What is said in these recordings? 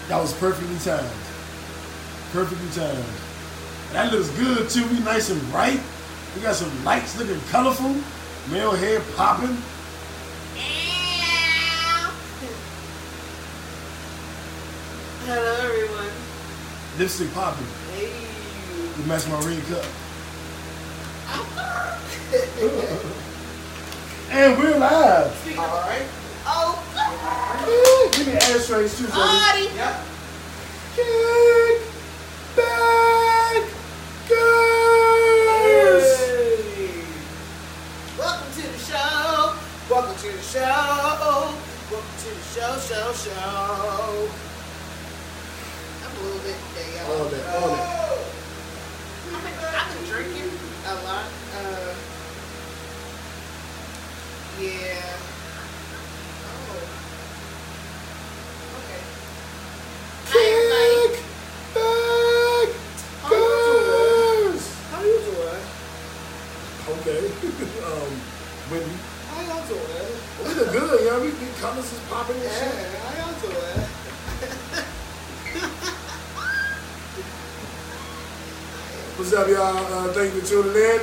That was perfectly timed. Perfectly timed. That looks good too. We nice and bright. We got some lights looking colorful. Male hair popping. Hello, everyone. Lipstick popping. Hey. You match my red cup. And we're live. All right. Oh. Give me ashtrays too, baby. Audie. Yep. Kick back, girls. Hey. Welcome to the show. Welcome to the show. Welcome to the show. I'm a little bit today, y'all. All that. I've been drinking a lot. Yeah. Oh. Okay. Hi, everybody. Kick back, girls. How you doing? Okay. Wendy. How y'all doing? We look good, y'all. We colors is popping and Yeah, shit. how y'all doing? What's up, y'all? Thank you for tuning in.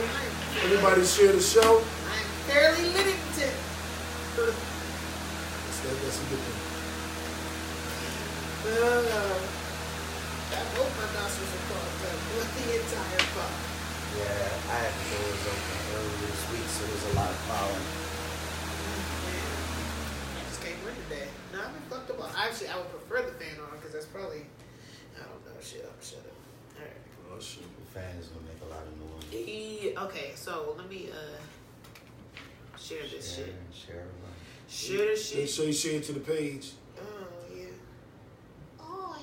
Everybody share the show. I'm fairly limited. That's a good thing. I hope my nostrils are clogged up with the entire car. Yeah, I had the doors open earlier this week, so there's a lot of pollen. I just can't win today. No, I've been fucked up. Actually, I would prefer the fan on because that's probably, I don't know. Shut up. All right. Oh, shit. The fan is gonna make a lot of noise. Okay, so let me share this shit. Share everybody. Share this Make shit. sure you share it to the page. Oh yeah. Oh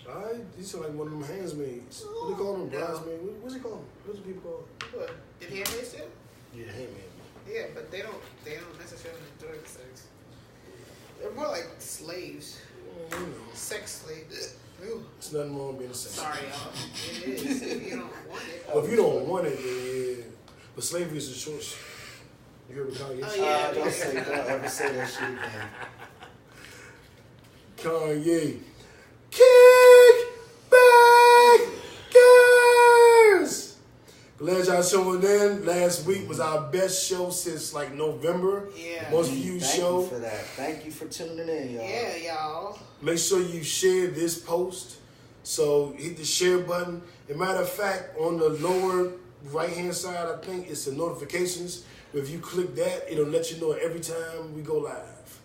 yeah. All right, these are like one of them handsmaids. What do they call them? No. Bridesmaid? What's it called? What's the people called? What? Did Handmaid's Tale? Yeah, handmaid. Yeah, but they don't necessarily enjoy the sex. They're more like slaves. You know, Sex slaves. Ew. it's nothing wrong with being a sex. Sorry, y'all. It is. If you don't want it. Well, if you don't want it, then yeah. But slavery is a choice. You heard what Kanye Oh, said? yeah. Don't ever say that shit again. Kanye. Kick back, girls. Glad y'all showing in. Last week was our best show since like November. Yeah. Most viewed show. Thank you for that. Thank you for tuning in, y'all. Yeah, y'all. Make sure you share this post. So hit the share button. As a matter of fact, on the lower right-hand side, I think it's the notifications. If you click that, it'll let you know every time we go live.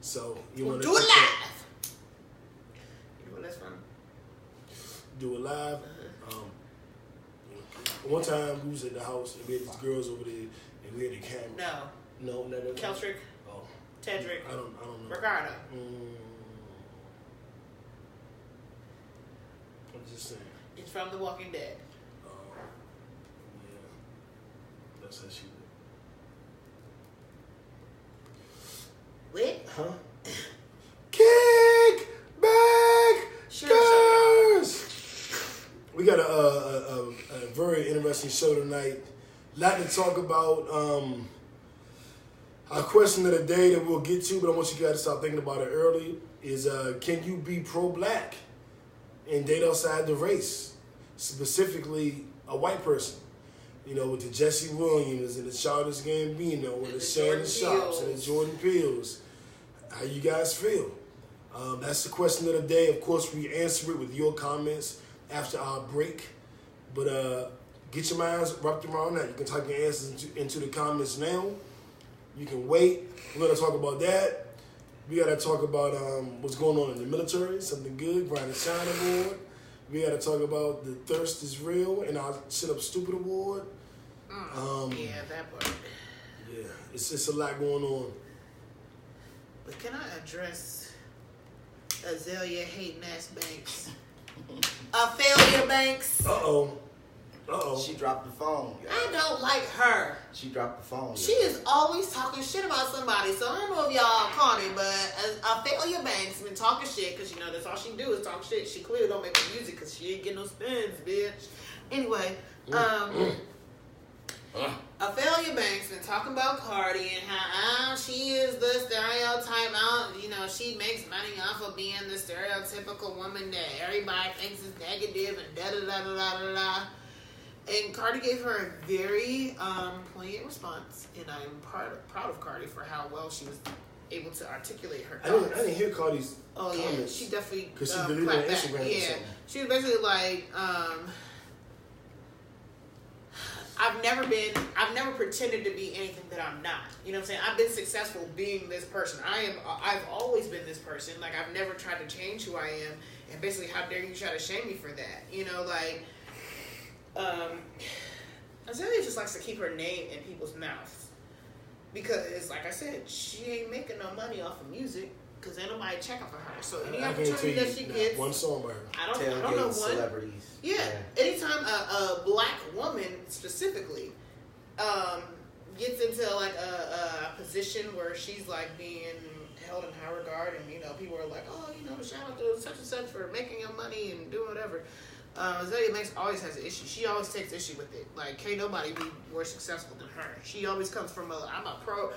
So you want to Do it live. You know that's fun. do it live. One time we was at the house and we had these girls over there and we had the camera. No, never. Keltrick, Oh, Tedrick, I don't know. Ricardo. I'm just saying. It's from The Walking Dead. Yeah, that's how she did. What? Huh? Kick back, Sure, girls. We got a very interesting show tonight. A lot to talk about. Our question of the day that we'll get to, but I want you guys to start thinking about it early, is can you be pro-black and date outside the race? Specifically, a white person. You know, with the Jesse Williams and the Childish Gambino and the Shannon Sharps and the Jordan Peels. How you guys feel? That's the question of the day. Of course, we answer it with your comments after our break. But get your minds wrapped around that. You can type your answers into the comments now. You can wait. We're going to talk about that. We got to talk about what's going on in the military, something good, Brian China Award. We got to talk about the Thirst is Real and our Shut Up Stupid Award. Yeah, that part. Yeah, it's just a lot going on. But can I address Azalea hating ass Banks? Failure Banks. Uh-oh. She dropped the phone. I don't like her. She dropped the phone. She is always talking shit about somebody. So I don't know if y'all caught it, but Failure Banks been talking shit because, you know, that's all she do is talk shit. She clearly don't make the music because she ain't getting no spins, bitch. Anyway, Ophelia Banks been talking about Cardi and how she is the stereotype. She makes money off of being the stereotypical woman that everybody thinks is negative and da da da da da da. And Cardi gave her a very poignant response, and I'm proud of Cardi for how well she was able to articulate her thoughts. I didn't hear Cardi's comments. Yeah, she definitely because she deleted on Instagram or Yeah, something. she was basically like, I've never pretended to be anything that I'm not. You know what I'm saying? I've been successful being this person. I've always been this person. Like, I've never tried to change who I am. And basically, how dare you try to shame me for that? You know, like, Azalea just likes to keep her name in people's mouths. Because, like I said, she ain't making no money off of music. Because ain't nobody checking for her. So any opportunity that she gets, one song by her. I don't know one. Celebrities. Yeah. Anytime a black woman specifically gets into like a position where she's like being held in high regard, and people are like, oh, shout out to such and such for making your money and doing whatever. Azalea Banks always has an issue. She always takes issue with it. Like, can't nobody be more successful than her. She always comes from I'm a proud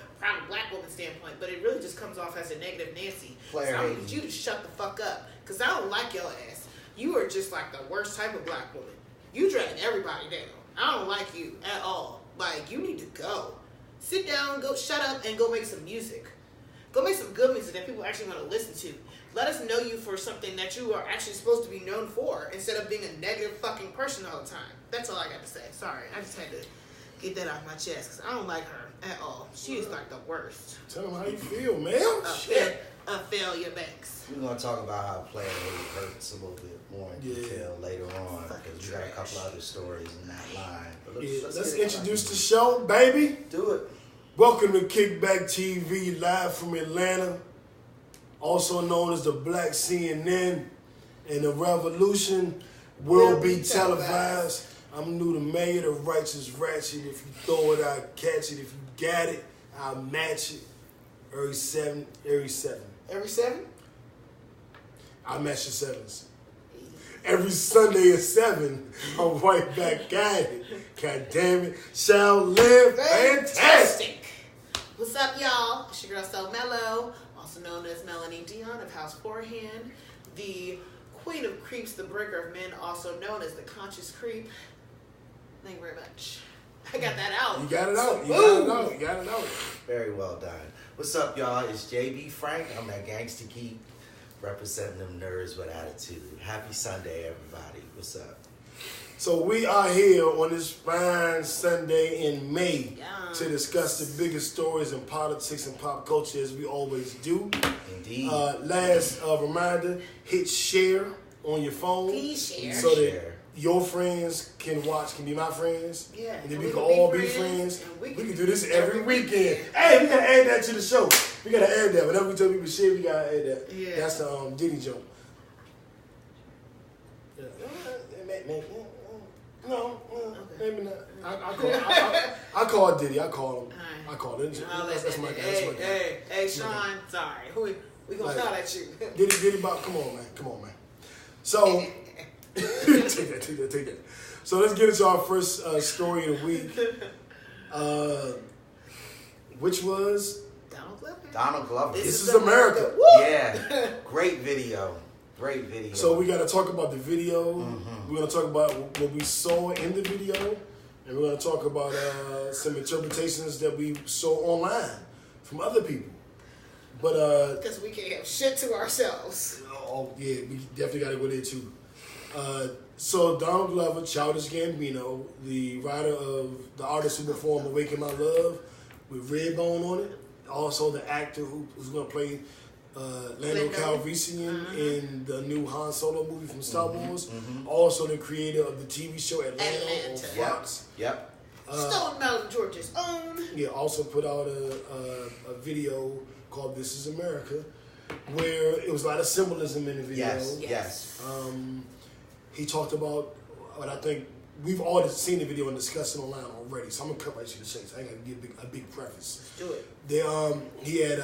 black woman standpoint, but it really just comes off as a negative Nancy. So I need you to shut the fuck up, because I don't like your ass. You are just like the worst type of black woman. You drag everybody down. I don't like you at all. Like, you need to go. Sit down, go shut up, and go make some music. Go make some good music that people actually want to listen to. Let us know you for something that you are actually supposed to be known for, instead of being a negative fucking person all the time. That's all I got to say. Sorry, I just had to get that off my chest, because I don't like her at all. She is like the worst. Tell them how you feel, man. Ophelia Banks. We're going to talk about how player hate hurts a little bit more in detail later on, because we got a couple other stories in that line. But let's introduce the show, baby. Do it. Welcome to Kickback TV, live from Atlanta, also known as the Black CNN, and the revolution will be televised. I'm new to mayor, the righteous ratchet. If you throw it, I catch it. If you got it, I'll match it. Every seven. Every 7? I match the sevens. Every Sunday at 7, I'm right back at it. God damn it. Shall live fantastic. What's up, y'all? It's your girl, So Mellow, also known as Melanie Dion of House Forehand, the queen of creeps, the breaker of men, also known as the conscious creep. Thank you very much. I got that out. You got it out. You got it out. Very well done. What's up, y'all? It's JB Frank. I'm that gangster geek representing them nerds with attitude. Happy Sunday, everybody. What's up? So we are here on this fine Sunday in May to discuss the biggest stories in politics and pop culture, as we always do. Indeed. Last reminder, hit share on your phone. Please share. So that your friends can be my friends. Yeah. And then we can all be friends. We can do this every weekend. weekend. Hey, we gotta add that to the show. We gotta add that. Whenever we tell people share, we gotta add that. Yeah. That's the Diddy joke. Yeah. No, maybe not. I call Diddy. I call him. I call him. That's my guy. Hey, Sean. Sorry. We gonna shout at you. Diddy, Bob. Come on, man. So take that. So let's get into our first story of the week, which was Donald Glover. This is America. Yeah, great video. So we got to talk about the video. We're going to talk about what we saw in the video, and we're going to talk about some interpretations that we saw online from other people. But because we can't have shit to ourselves. Oh yeah, we definitely got to go there too. So Donald Glover, Childish Gambino, the writer of the artist who performed "Awaken My Love" with Redbone on it, also the actor who's going to play Lando Calrissian in the new Han Solo movie from Star Wars. Also the creator of the TV show Atlanta on Fox. Yep. Stone Mountain, Georgia's own. Yeah, also put out a video called "This Is America," where it was a lot of symbolism in the video. Yes. He talked about what I think we've all seen the video and discussed it online already. So I'm gonna cut right to the chase. I ain't gonna give a big preface. Let's do it. He had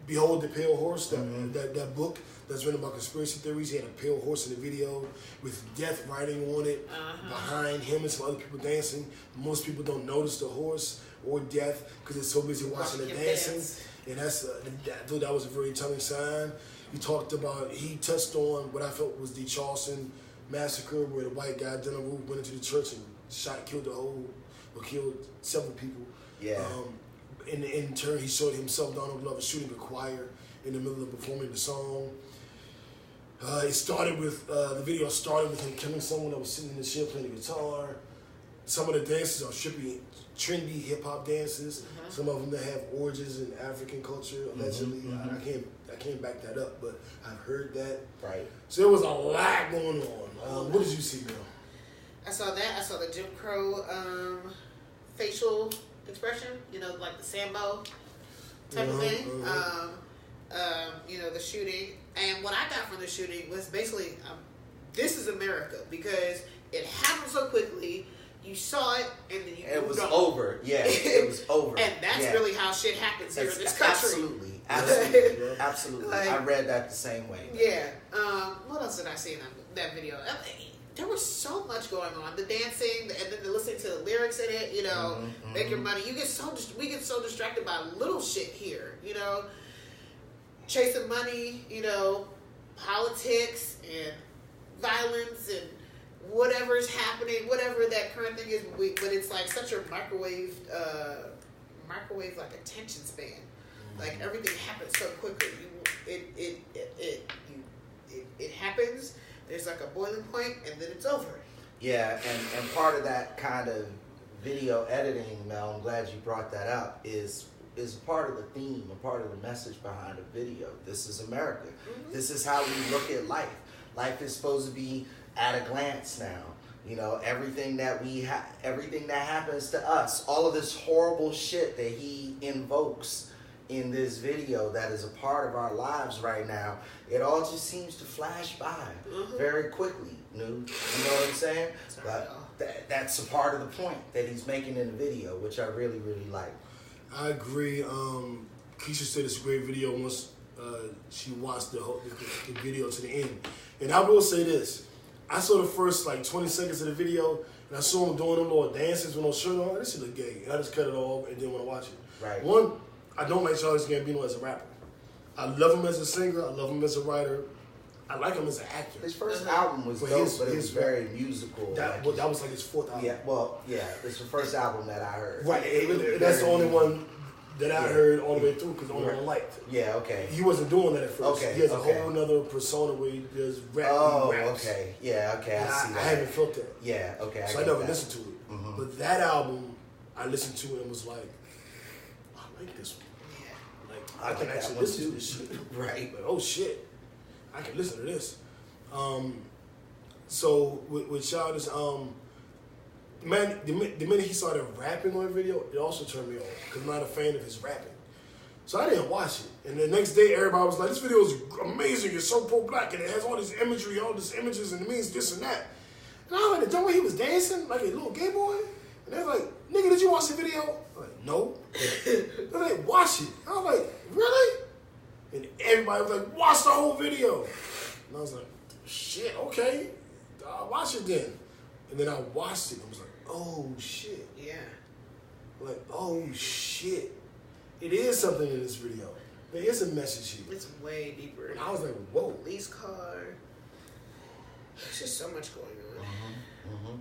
Behold the Pale Horse, that book that's written about conspiracy theories. He had a pale horse in the video with death writing on it behind him and some other people dancing. Most people don't notice the horse or death because they're so busy watching the dancing. And that's I thought that was a very telling sign. He touched on what I felt was the Charleston massacre, where the white guy Dylann Roof went into the church and killed several people. Yeah. In turn, he showed himself, Donald Glover, shooting a choir in the middle of performing the song. The video started with him killing someone that was sitting in the chair playing the guitar. Some of the dances are trendy hip hop dances. Some of them that have origins in African culture, allegedly. I can't back that up, but I've heard that. Right. So there was a lot going on. What did you see, Mel? I saw that. I saw the Jim Crow facial expression. Like the Sambo type of thing. The shooting. And what I got from the shooting was basically, this is America, because it happened so quickly. You saw it, and then it was over. Yeah, it was over. And that's really how shit happens here in this country. Absolutely. I read that the same way. Yeah. What else did I see in that video? There was so much going on. The dancing, and then listening to the lyrics in it. Make your money. We get so distracted by little shit here. Chasing money. Politics and violence and whatever's happening, whatever that current thing is, but it's like such a microwave like attention span. Like everything happens so quickly. It happens. There's like a boiling point, and then it's over. Yeah, and part of that kind of video editing, Mel, I'm glad you brought that up, is part of the theme, a part of the message behind the video. This is America. This is how we look at life. Life is supposed to be at a glance now. Everything that everything that happens to us, all of this horrible shit that he invokes in this video that is a part of our lives right now, it all just seems to flash by very quickly. You know what I'm saying? But that's a part of the point that he's making in the video, which I really, really like. I agree. Keisha said it's a great video once she watched the video to the end. And I will say this. I saw the first 20 seconds of the video, and I saw him doing them little dances with no shirt on. This shit look gay. And I just cut it off and didn't want to watch it. Right. One, I don't like Childish Gambino as a rapper. I love him as a singer. I love him as a writer. I like him as an actor. His first album was dope, but it was very musical. That was like his fourth album. Yeah, it's the first album that I heard. Right, that's the only one that I heard all the way through, because the only one I liked. Yeah, okay. He wasn't doing that at first. Okay, he has a whole other persona where he does rap. Raps. Okay. Yeah, okay, I see that. I haven't felt that. Yeah, okay, So I never listened to it. Mm-hmm. But that album, I listened to it and was like, I like this one. I can actually listen to this shit. Right. Like, oh shit, I can listen to this. So with Childish, man, the minute he started rapping on the video, it also turned me off because I'm not a fan of his rapping. So I didn't watch it. And the next day, everybody was like, "This video is amazing. It's so pro-black, and it has all this imagery, all these images, and it means this and that." And I was like, "The way he was dancing like a little gay boy," and they're like, "Nigga, did you watch the video?" I'm like, "No." They're like, "Watch it." I was like, "Really?" And everybody was like, "Watch the whole video." And I was like, "Shit, okay, I'll watch it then." And then I watched it. I was like, "Oh shit." Yeah. Like, oh shit. It is something in this video. There is a message here. It's way deeper. And I was like, whoa. Police car. There's just so much going on.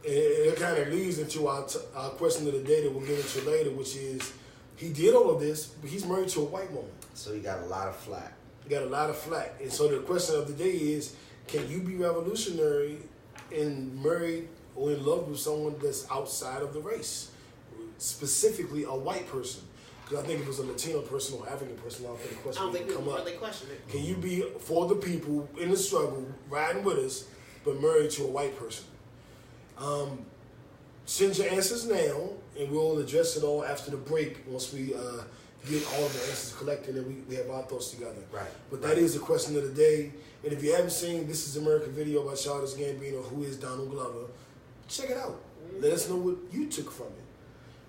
It kind of leads into our question of the day that we'll get into later, which is, he did all of this, but he's married to a white woman. So he got a lot of flack. He got a lot of flack. And so the question of the day is, can you be revolutionary and married or in love with someone that's outside of the race? Specifically, a white person. Because I think if it was a Latino person or African person, I don't think the question would come up. Really question it. Can you be for the people in the struggle, riding with us, but married to a white person? Send your answers now, and we'll address it all after the break once we get all of the answers collected and we have our thoughts together. Right. But that is the question of the day. And if you haven't seen This Is America video by Childish Gambino, who is Donald Glover, check it out. Let us know what you took from it.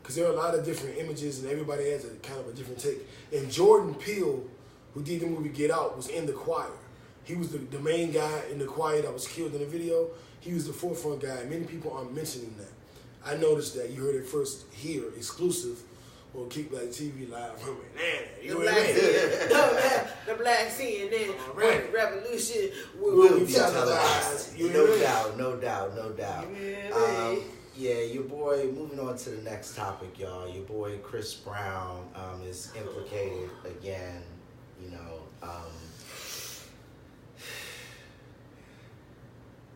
because there are a lot of different images and everybody has a kind of a different take. And Jordan Peele, who did the movie Get Out, was in the choir. He was the main guy in the choir that was killed in the video. He was the forefront guy. Many people aren't mentioning that. I noticed that. You heard it first here, exclusive, on Kickback TV Live from Atlanta. The Black CNN Revolution will be televised. No doubt. Yeah, your boy, moving on to the next topic, y'all. Your boy Chris Brown is implicated again,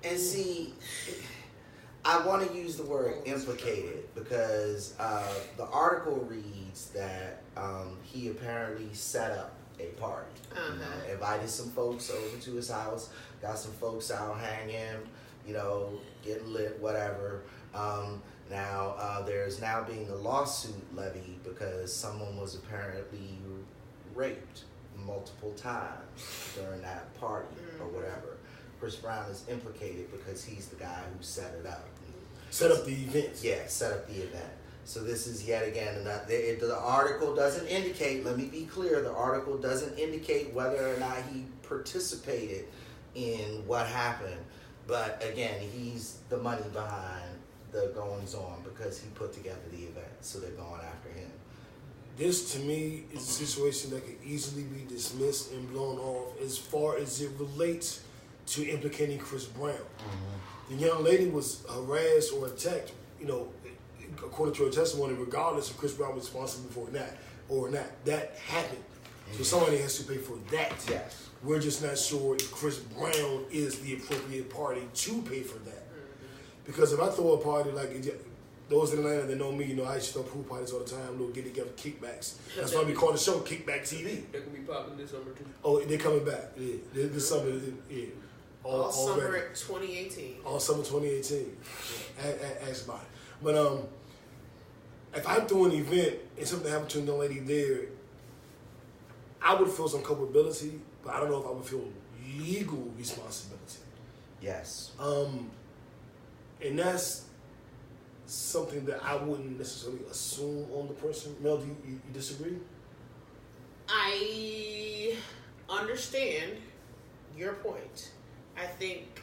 and see, I want to use the word implicated because the article reads that he apparently set up a party. Invited some folks over to his house, got some folks out hanging, getting lit, whatever. Now there's now being a lawsuit levied because someone was apparently raped multiple times during that party or whatever. Chris Brown is implicated because he's the guy who set it up. Set up the event. Yeah, set up the event. So this is yet again, the article doesn't indicate, let me be clear, the article doesn't indicate whether or not he participated in what happened. But again, he's the money behind the goings on because he put together the event. So they're going after him. This, to me, is a situation that could easily be dismissed and blown off as far as it relates to implicating Chris Brown. The young lady was harassed or attacked, according to her testimony, regardless if Chris Brown was responsible for that or not. That happened. So somebody has to pay for that. Yes. We're just not sure if Chris Brown is the appropriate party to pay for that. Because if I throw a party like those in Atlanta that know me, I used to throw pool parties all the time, little get together kickbacks. That's why we call the show Kickback TV. They could be popping this summer too. Oh, they're coming back. Yeah, this summer. Yeah. All summer 2018. All summer 2018. Ask about it. But if I throw an event and something happened to a young lady there, I would feel some culpability, but I don't know if I would feel legal responsibility. Yes. And that's something that I wouldn't necessarily assume on the person. Mel, do you disagree? I understand your point. I think,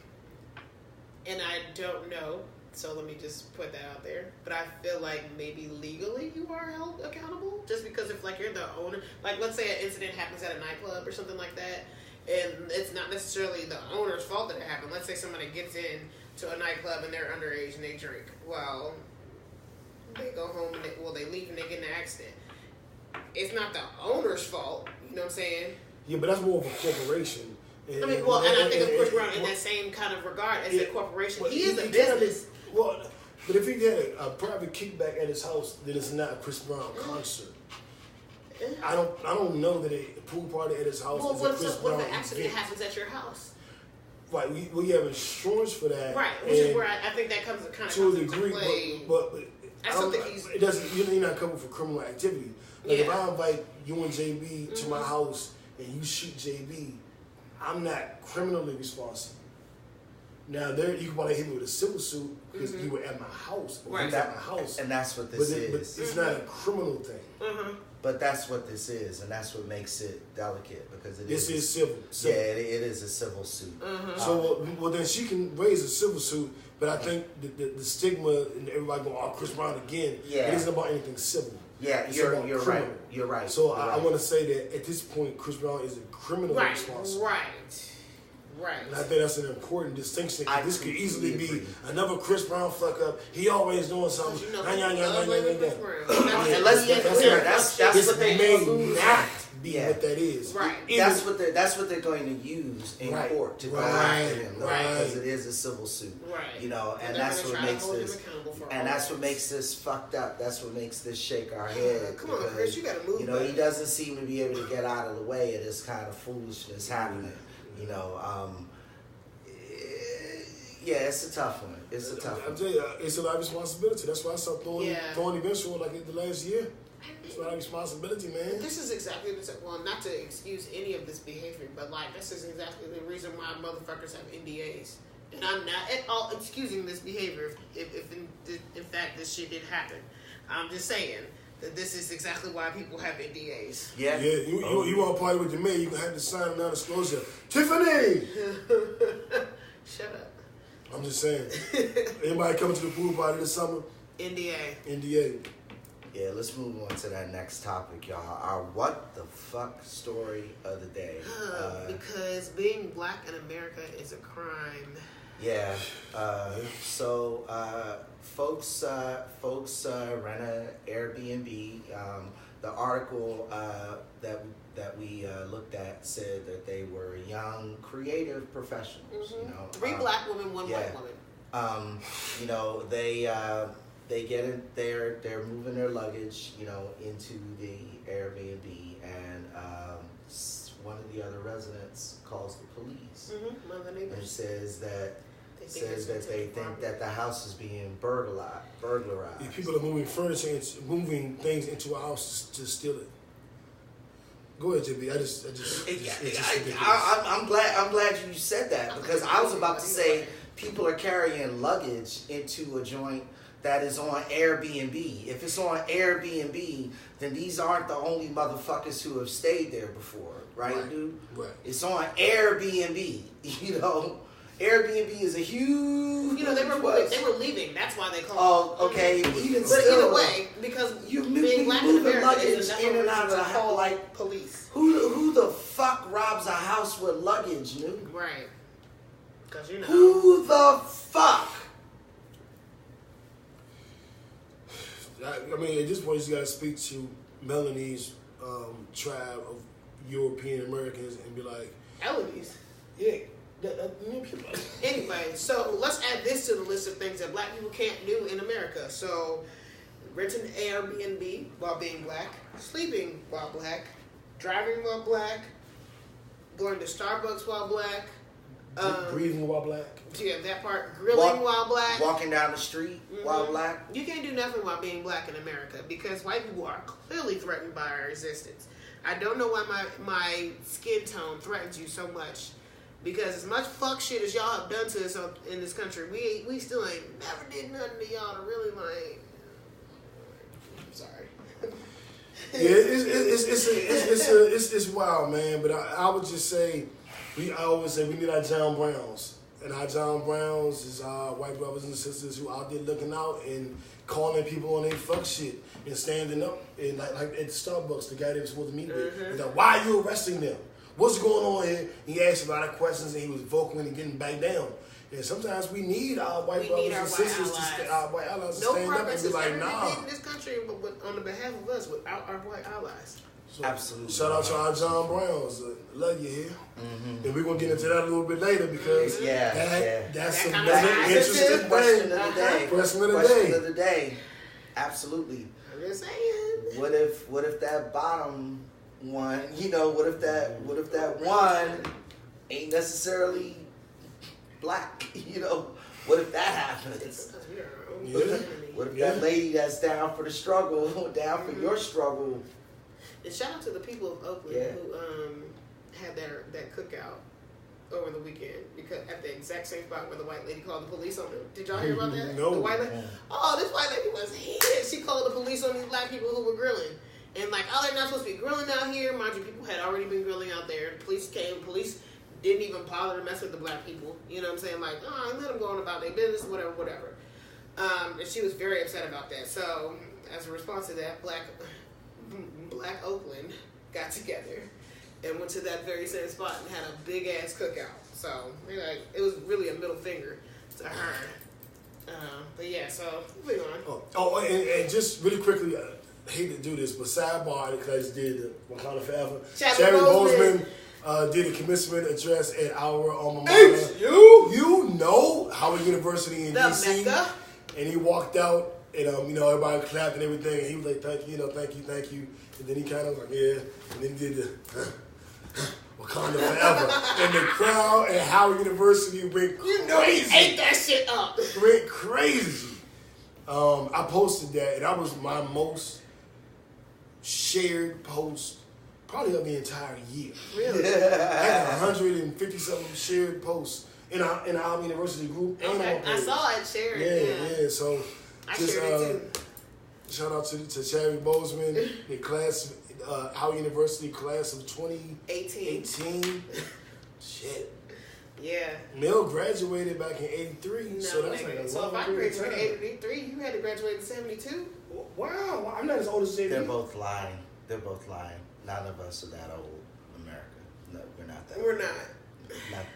and I don't know, so let me just put that out there, but I feel like maybe legally you are held accountable just because if you're the owner, let's say an incident happens at a nightclub or something like that, and it's not necessarily the owner's fault that it happened. Let's say somebody gets in to a nightclub and they're underage and they drink. Well, they go home and they leave and they get in an accident. It's not the owner's fault, you know what I'm saying? Yeah, but that's more of a corporation. And I think of Chris Brown in that same kind of regard as a corporation. He is a business. But if he had a private kickback at his house, then it's not a Chris Brown concert. I don't know that a pool party at his house is a Chris Brown event. What if an accident happens at your house? Right, we have insurance for that. Right, which is where I think that comes to a degree, but I still think he's. It doesn't. You're not covered for criminal activity. If I invite you and JB to my house and you shoot JB, I'm not criminally responsible. Now you can probably hit me with a civil suit because you were at my house. Right. At my house. And that's what this is. But it's not a criminal thing. But that's what this is, and that's what makes it delicate because this is civil. Yeah, it is a civil suit. So then she can raise a civil suit, but I think the stigma and everybody going, "Oh, Chris Brown again." Yeah. It isn't about anything civil. Yeah, you're right. You're right. So I want to say that at this point, Chris Brown is criminally responsible. Right. And I think that's an important distinction. This could easily be another Chris Brown fuck up. He always doing something. And let's get clear. That's what they may not be what that is. Right. That's what they're going to use in court to go after him, because it is a civil suit. Right. And that's what makes this. And that's what makes this fucked up. That's what makes this shake our head. Come on, Chris, you gotta move. He doesn't seem to be able to get out of the way of this kind of foolishness happening. It's a tough one. It's a tough one. I'm telling you, it's a lot of responsibility. That's why I stopped throwing events for the last year. It's a lot of responsibility, man. This is exactly not to excuse any of this behavior, but this is exactly the reason why motherfuckers have NDAs. And I'm not at all excusing this behavior if in fact this shit did happen. I'm just saying that this is exactly why people have NDAs. Yeah. Yeah, you want to party with the man, you have to sign a non-disclosure. Tiffany! Shut up. I'm just saying. Anybody coming to the pool party this summer? NDA. Yeah, let's move on to that next topic, y'all. Our what the fuck story of the day. Because being black in America is a crime. Yeah. So folks rent an Airbnb. The article that we looked at said that they were young, creative professionals. Mm-hmm. You know, 3 black women, 1 white woman. You know, they get it. They're moving their luggage, you know, into the Airbnb, and one of the other residents calls the police and says that they think that the house is being burglarized. Yeah, people are moving furniture, moving things into our house to steal it. Go ahead, JB. I'm glad you said that, because I was about to say people are carrying luggage into a joint that is on Airbnb. If it's on Airbnb, then these aren't the only motherfuckers who have stayed there before, right, dude? Right. It's on Airbnb. You know, Airbnb is a huge. You know, they were leaving. That's why they called. Oh, okay. But either way, because being black in America is in and out of the house, like police. Who the fuck robs a house with luggage, dude? Right. Because you know. Who the fuck? I mean, at this point, you got to speak to Melanie's tribe of European Americans and be like, Eloise. yeah. Anyway, so let's add this to the list of things that black people can't do in America. So, renting an Airbnb while being black, sleeping while black, driving while black, going to Starbucks while black, breathing while black. Yeah, that part. Grilling while black. Walking down the street while black. You can't do nothing while being black in America because white people are clearly threatened by our existence. I don't know why my skin tone threatens you so much. Because as much fuck shit as y'all have done to us in this country, we still ain't never did nothing to y'all to really like. I'm sorry. Yeah, it's wild, man. But I would just say, I always say we need our John Browns, and our John Browns is our white brothers and sisters who out there looking out and calling people on their fuck shit and standing up and like at Starbucks, the guy they were supposed to meet with, he's like, why are you arresting them? What's going on here? He asked a lot of questions and he was vocal and getting back down. And sometimes we need our white brothers and sisters our white allies to stand up and be like, nah. In this country, but on the behalf of us, without our white allies. So, absolutely. Shout out to our John Browns. Love you here. Mm-hmm. And we're going to get into that a little bit later because that's another interesting question of the day. Question of the day. Absolutely. I'm just saying. What if that bottom one, you know, what if that one ain't necessarily black, you know? What if that happens? Yeah. What if that lady that's down for the struggle, down for your struggle? And shout out to the people of Oakland who had that cookout over the weekend because at the exact same spot where the white lady called the police on them. Did y'all hear about that? No. The white lady. Oh, this white lady was heated. She called the police on these black people who were grilling. And like, oh, they're not supposed to be grilling out here. Mind you, people had already been grilling out there. The police came. Police didn't even bother to mess with the black people. You know what I'm saying? Like, oh, let them go on about their business, whatever. And she was very upset about that. So, as a response to that, Black Oakland got together and went to that very same spot and had a big ass cookout. So, like, it was really a middle finger to her. But yeah, so moving on. And just really quickly. I hate to do this, but sidebar, because I did Wakanda Forever. Chadwick Boseman did a commencement address at our alma mater. You know Howard University in DC. Mecca. And he walked out, and everybody clapped and everything. And he was like, "Thank you, thank you." And then he kind of like, "Yeah," and then he did the Wakanda Forever, and the crowd at Howard University went crazy. You know he ate that shit up. Went crazy. I posted that, and that was my most shared post probably of the entire year. Really? I had 150-something shared posts in our university group. I saw it shared. Yeah. So I shared it too. shout out to Chadwick Boseman, the class, Howard University class of 2018. Shit. Yeah. Mel graduated back in 83. No, so that's nigga. like So if I graduated in 83, you had to graduate in 72? Wow. I'm not as old as JD. They're both lying. None of us are that old, America. No, we're not that We're old. not.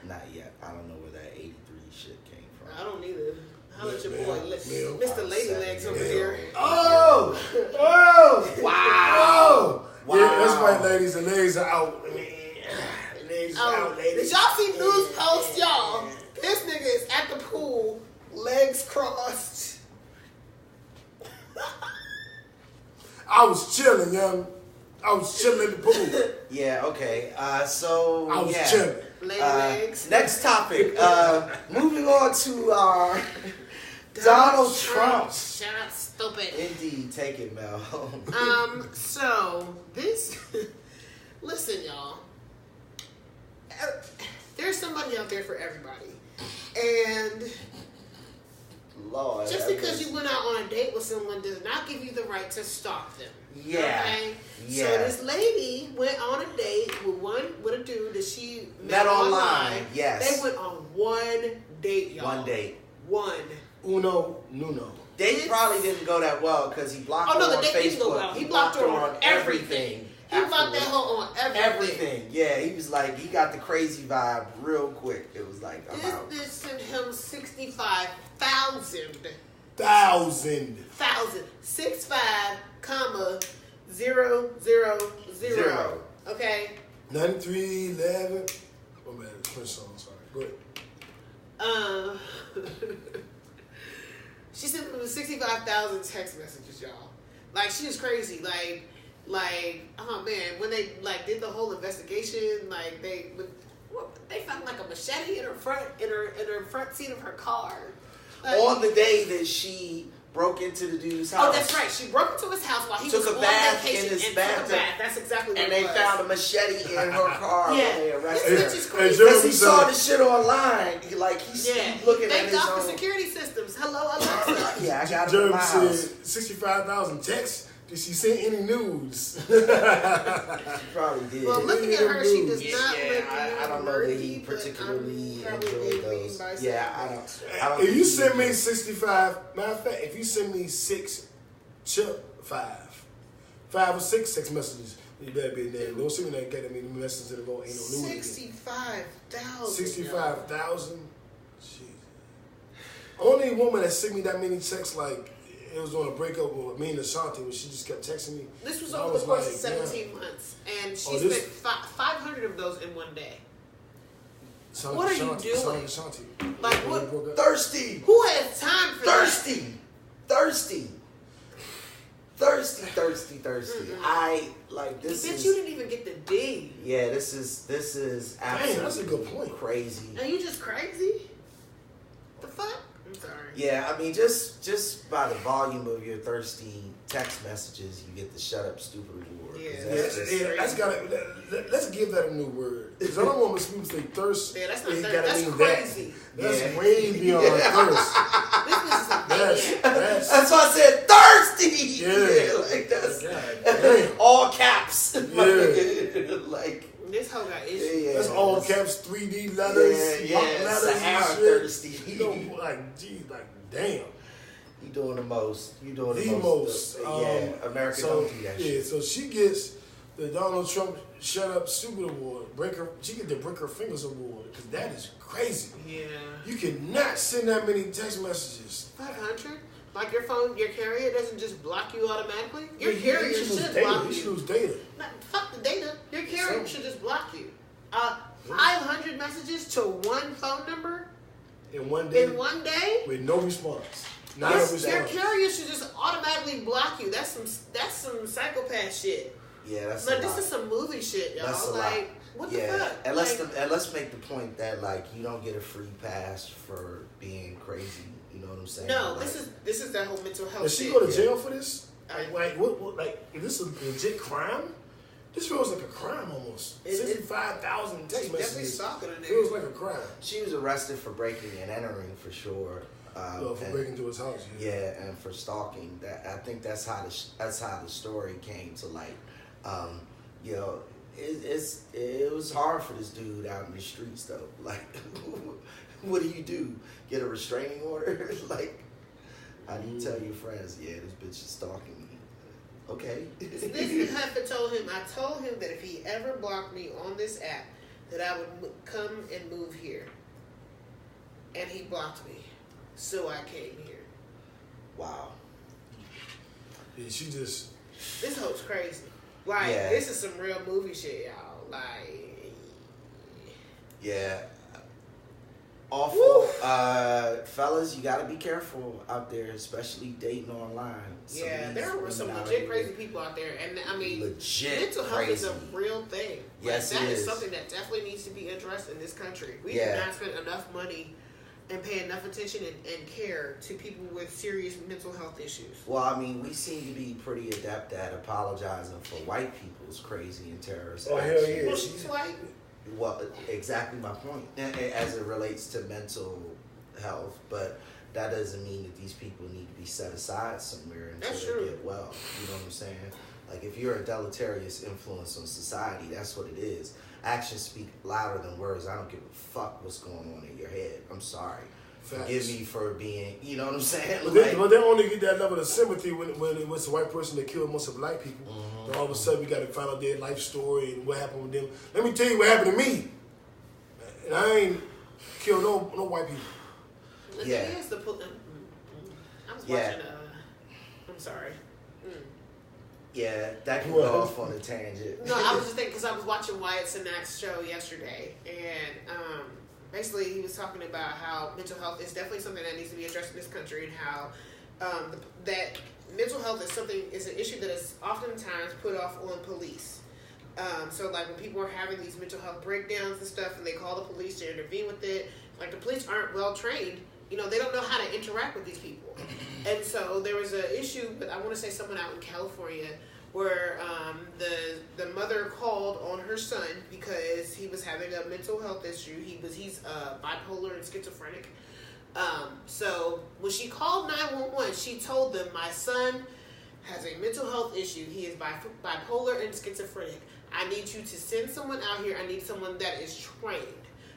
Not yet. I don't know where that 83 shit came from. I don't either. How much your boy, Mel. Mr. Ladylegs over here? Oh! Wow! Wow! Yeah, that's right, ladies. The legs are out. Legs are out, ladies. Did y'all see news posts, y'all? This nigga is at the pool, legs crossed. I was chilling, young. I was chilling in the pool. Yeah, okay. So I was chilling. Lady legs. Next topic. Moving on to Donald Trump. Shut up, stupid. Indeed, take it, Mel. So this, listen, y'all. There's somebody out there for everybody, and Lord, just because you went out on a date with someone does not give you the right to stalk them. Yeah. Okay? Yeah. So this lady went on a date with a dude that she met online. Yes. They went on one date, y'all. One date. One. Uno, nuno. They probably didn't go that well because he blocked her the on date Facebook. didn't go well. He blocked her on everything. He blocked that hoe on everything. Yeah, he was like, he got the crazy vibe real quick. It was like, I'm out. This sent him 65,000. 65, comma, 000. Okay? 9311. Oh man, it's Prince song, sorry. Go ahead. She sent him 65,000 text messages, y'all. Like, she was crazy. Like, oh man, when they did the whole investigation, like they found like a machete in her front seat of her car. Like, on the day that she broke into the dude's house. Oh, that's right. She broke into his house while he took was a on bath vacation in his and bathtub. took a bath. That's exactly what and it they was. found a machete in her car Yeah. when they arrested This her. bitch is crazy. Because he saw the shit online. He's looking at Thank his God own. for security systems. Hello, Alexa. Yeah, I got it in Jeremy my house. said 65,000 texts. Did she send any nudes? She probably did. Well, looking at her, she does not look I don't know that he worthy, but particularly I'm probably enjoyed being those. mean by Yeah, saying I don't. If you send me 65, matter of fact, if you send me 5 or 6 text messages, you better be there. Don't send me that get me messages that ain't no nudes. 65,000. 65,000. Jeez. Only woman that sent me that many texts, like it was on a breakup with me and Ashanti, when she just kept texting me. This was And I over the course of like, 17 months, and she Oh, this- spent 500 of those in one day. Sound What like are you Ashanti, doing? sound like Ashanti. Like, When what- we broke up. Thirsty. Who has time for Thirsty. I like this. that? Bitch, is you didn't even get the D. yeah. This is absolutely Dang, that's a good point. crazy. Are you just crazy? The fuck? I'm sorry. Yeah, I mean, just by the volume of your thirsty text messages, you get the "shut up, stupid" award. 'Cause Yeah. that's just- That's gotta. Let's give that a new word. Because I don't want when people say thirst. Yeah, that's not it thirst. gotta That's mean crazy. That's Yeah. way beyond thirst. This bitch is a That's maniac. That's why I said thirsty. Yeah. Like that's God damn. all caps. Yeah. Like This hoe got issues. yeah, That's all caps, 3D letters, block letters, Sahara and shit. thirsty. You know, like, gee, like, damn. You doing the most. You doing the, The most. most. Yeah, America don't do that shit. So she gets the Donald Trump Shut Up Stupid Award. She get the Break Her Fingers Award because that is crazy. Yeah. You cannot send that many text messages. 500? Like your phone, your carrier doesn't just block you automatically? Your You carrier should lose should data. block You you. should lose data. Fuck the data. Your carrier So- should just block you. 500 messages to one phone number In one day, in one day? with no response. Not a Your response. carrier should just automatically block you. That's some psychopath shit. Yeah, that's Like a this lot. is some movie shit, y'all. That's a lot. Like what the fuck? And Like, let's make the point that like you don't get a free pass for being crazy. You know what I'm saying? no, Like, this is that whole mental health Does she shit. go to jail for this? Like what? Like, is this a legit crime? This feels like a crime almost. 65,000 text She's definitely messages. stalking a nigga. Feels like a crime. She was arrested for breaking and entering for sure. For breaking into his house. Yeah, and for stalking. That I think that's how the story came to light. You know, it was hard for this dude out in the streets though. Like, what do? Get a restraining order? Like, how do you tell your friends? Yeah, this bitch is stalking me. Okay. This heifer told him. I told him that if he ever blocked me on this app, that I would come and move here. And he blocked me. So I came here. Wow. Yeah, she just... This hope's crazy. Like, this is some real movie shit, y'all. Like... Yeah. Awful. Fellas, you gotta be careful out there, especially dating online. There were some legit crazy people out there. And, I mean, mental health is a real thing. Yes, that is something that definitely needs to be addressed in this country. We do not spend enough money and pay enough attention and care to people with serious mental health issues. Well, I mean, we seem to be pretty adept at apologizing for white people's crazy and terrorist actions. Hell yeah. Well, she's white. Well, exactly my point, as it relates to mental health. But that doesn't mean that these people need to be set aside somewhere until they get well. You know what I'm saying? Like, if you're a deleterious influence on society, that's what it is. Actions speak louder than words. I don't give a fuck what's going on in your head. I'm sorry. Facts. Forgive me for being, you know what I'm saying? But they only get that level of sympathy when it was a white person that killed most of black people. Mm-hmm. All of a sudden, we got to find out their life story and what happened with them. Let me tell you what happened to me. And I ain't killed no white people. The thing is, I was watching, I'm sorry. Yeah, that can go off on a tangent. No, I was just thinking, because I was watching Wyatt Cenac's show yesterday, and basically he was talking about how mental health is definitely something that needs to be addressed in this country, and how that mental health is an issue that is oftentimes put off on police. So like when people are having these mental health breakdowns and stuff, and they call the police to intervene with it, like the police aren't well trained. You know, they don't know how to interact with these people. And so there was an issue, but I want to say someone out in California, where the mother called on her son because he was having a mental health issue. He's bipolar and schizophrenic. So when she called 911, she told them, my son has a mental health issue. He is bipolar and schizophrenic. I need you to send someone out here. I need someone that is trained.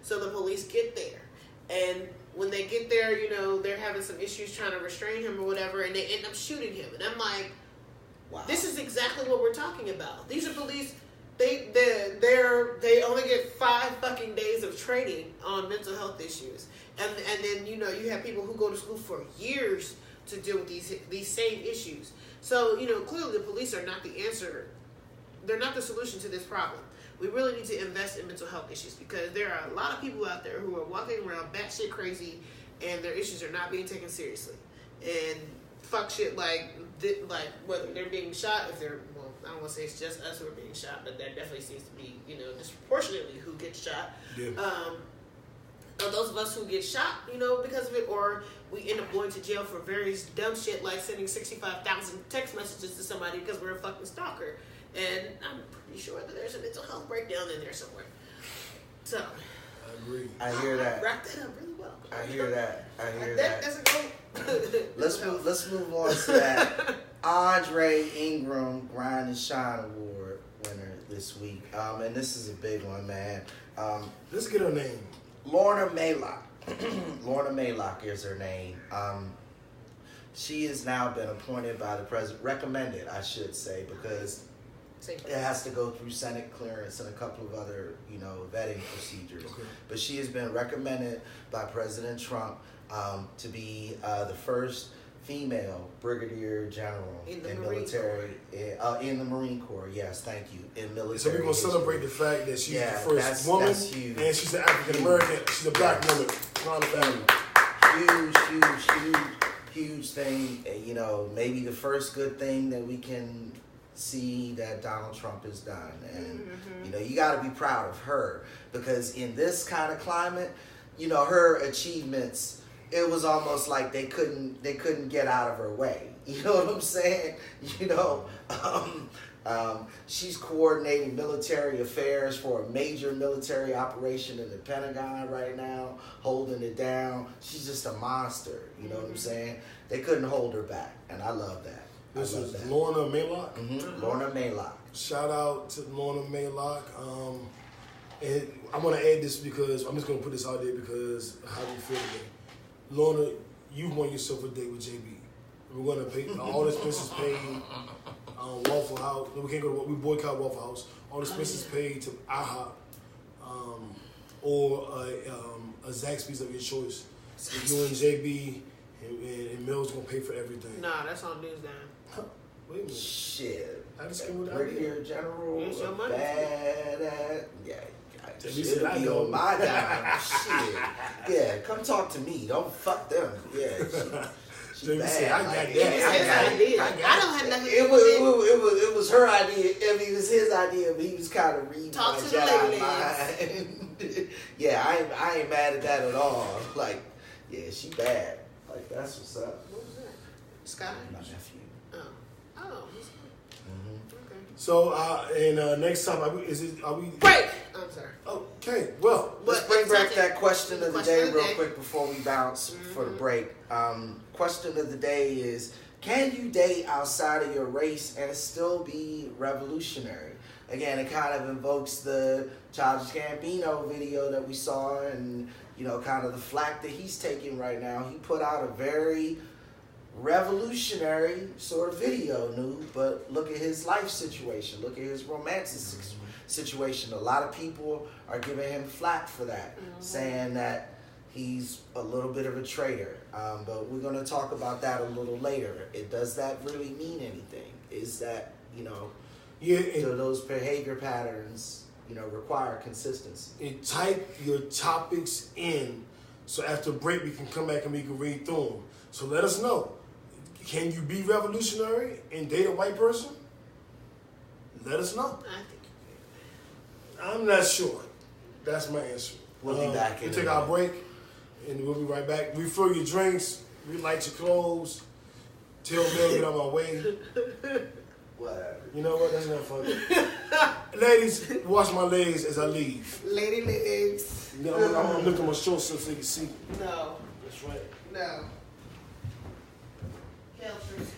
So the police get there. And when they get there, you know, they're having some issues trying to restrain him or whatever, and they end up shooting him. And I'm like, wow. This is exactly what we're talking about. These are police. They only get 5 fucking days of training on mental health issues, and then you know you have people who go to school for years to deal with these same issues. So you know clearly the police are not the answer. They're not the solution to this problem. We really need to invest in mental health issues because there are a lot of people out there who are walking around batshit crazy, and their issues are not being taken seriously. And fuck shit like whether they're being shot, I don't want to say it's just us who are being shot, but that definitely seems to be, you know, disproportionately who gets shot. Yeah. Or those of us who get shot, you know, because of it, or we end up going to jail for various dumb shit like sending 65,000 text messages to somebody because we're a fucking stalker. And I'm pretty sure that there's a mental health breakdown in there somewhere. So I agree. I hear that. Wrap that up really well. I hear that. That doesn't go. Let's move on to that. Andre Ingram Grind and Shine Award winner this week. And this is a big one, man. Let's get her name. Lorna Maylock. Lorna Maylock is her name. She has now been appointed by the president, recommended, I should say, because it has to go through Senate clearance and a couple of other, you know, vetting procedures. Okay. But she has been recommended by President Trump to be the first female brigadier general in military, in the Marine Corps. Yes, thank you. In military. So we're gonna celebrate the fact that she's the first woman, and she's an African American. She's a black woman. Huge thing. You know, maybe the first good thing that we can see that Donald Trump has done, and you know, you got to be proud of her, because in this kind of climate, you know, her achievements, it was almost like they couldn't get out of her way. You know what I'm saying? You know, She's coordinating military affairs for a major military operation in the Pentagon right now, holding it down. She's just a monster, you know what I'm saying? They couldn't hold her back, and I love that. This is Lorna Maylock. Lorna Maylock. Shout out to Lorna Maylock. And I'm gonna add this because I'm just gonna put this out there because how do you feel today? Lorna, you won yourself a date with JB. We're gonna pay all expenses paid. Waffle House. We can't go to. We boycott Waffle House. All expenses paid to IHOP, or a Zaxby's of your choice. So you and JB and Mills gonna pay for everything. Nah, that's on Newsdown. Huh? Wait a minute. Shit. I just came with that. Brigadier General. It's your money. Bad. Yeah. Should be on my dime. Shit. Yeah, come talk to me. Don't fuck them. Yeah. She bad. Said, I got that. I don't have nothing to do with it. It was her idea. I mean, it was his idea, but he was kind of reading my Jedi mind. Yeah, I ain't mad at that at all. Like, yeah, she bad. Like, that's what's up. What was that? Sky? My nephew. Oh. Okay. So, next time, are we? Break! I'm sorry. Okay, well. Let's bring back that question of the day real quick before we bounce for the break. Question of the day is, can you date outside of your race and still be revolutionary? Again, it kind of invokes the Childish Gambino video that we saw and, you know, kind of the flack that he's taking right now. He put out a very revolutionary sort of video, but look at his life situation. Look at his romantic situation. A lot of people are giving him flack for that, saying that he's a little bit of a traitor. But we're going to talk about that a little later. Does that really mean anything? Is that, do those behavior patterns, require consistency? And type your topics in so after break we can come back and we can read through them. So let us know. Can you be revolutionary and date a white person? Let us know. I'm not sure. That's my answer. We'll be back. We'll take our break, and we'll be right back. Refill your drinks, relight your clothes, tell Mel get on my way. Whatever. You know what? That's not funny. Ladies, wash my legs as I leave. Lady legs. I'm going to look at my shorts so you can see. No. That's right. No. Kelters.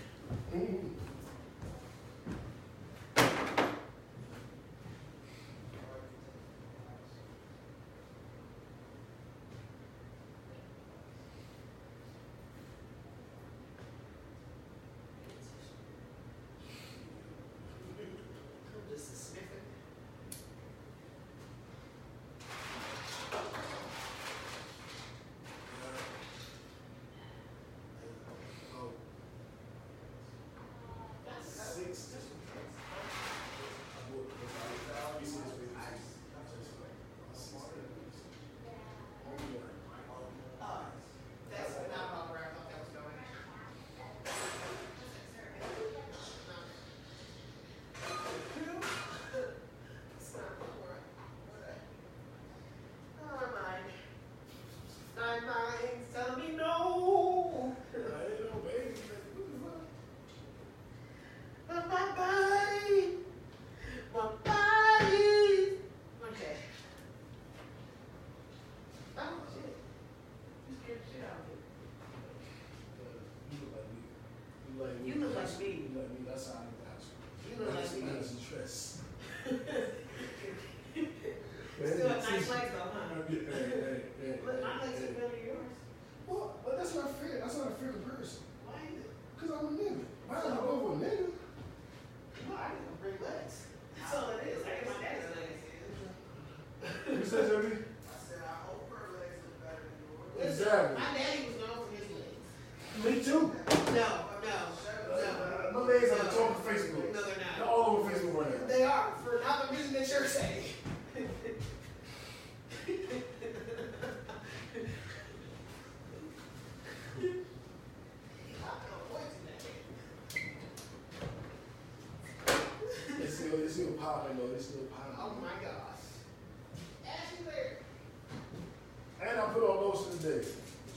Exactly. My daddy was known for his legs. Me too. No. My legs are on top of Facebook. No, they're not. They're all over Facebook right now. They are, for not the reason that you're saying. They're still popping though. They're still popping. Oh my gosh. Ashley there. And I put on lotion today.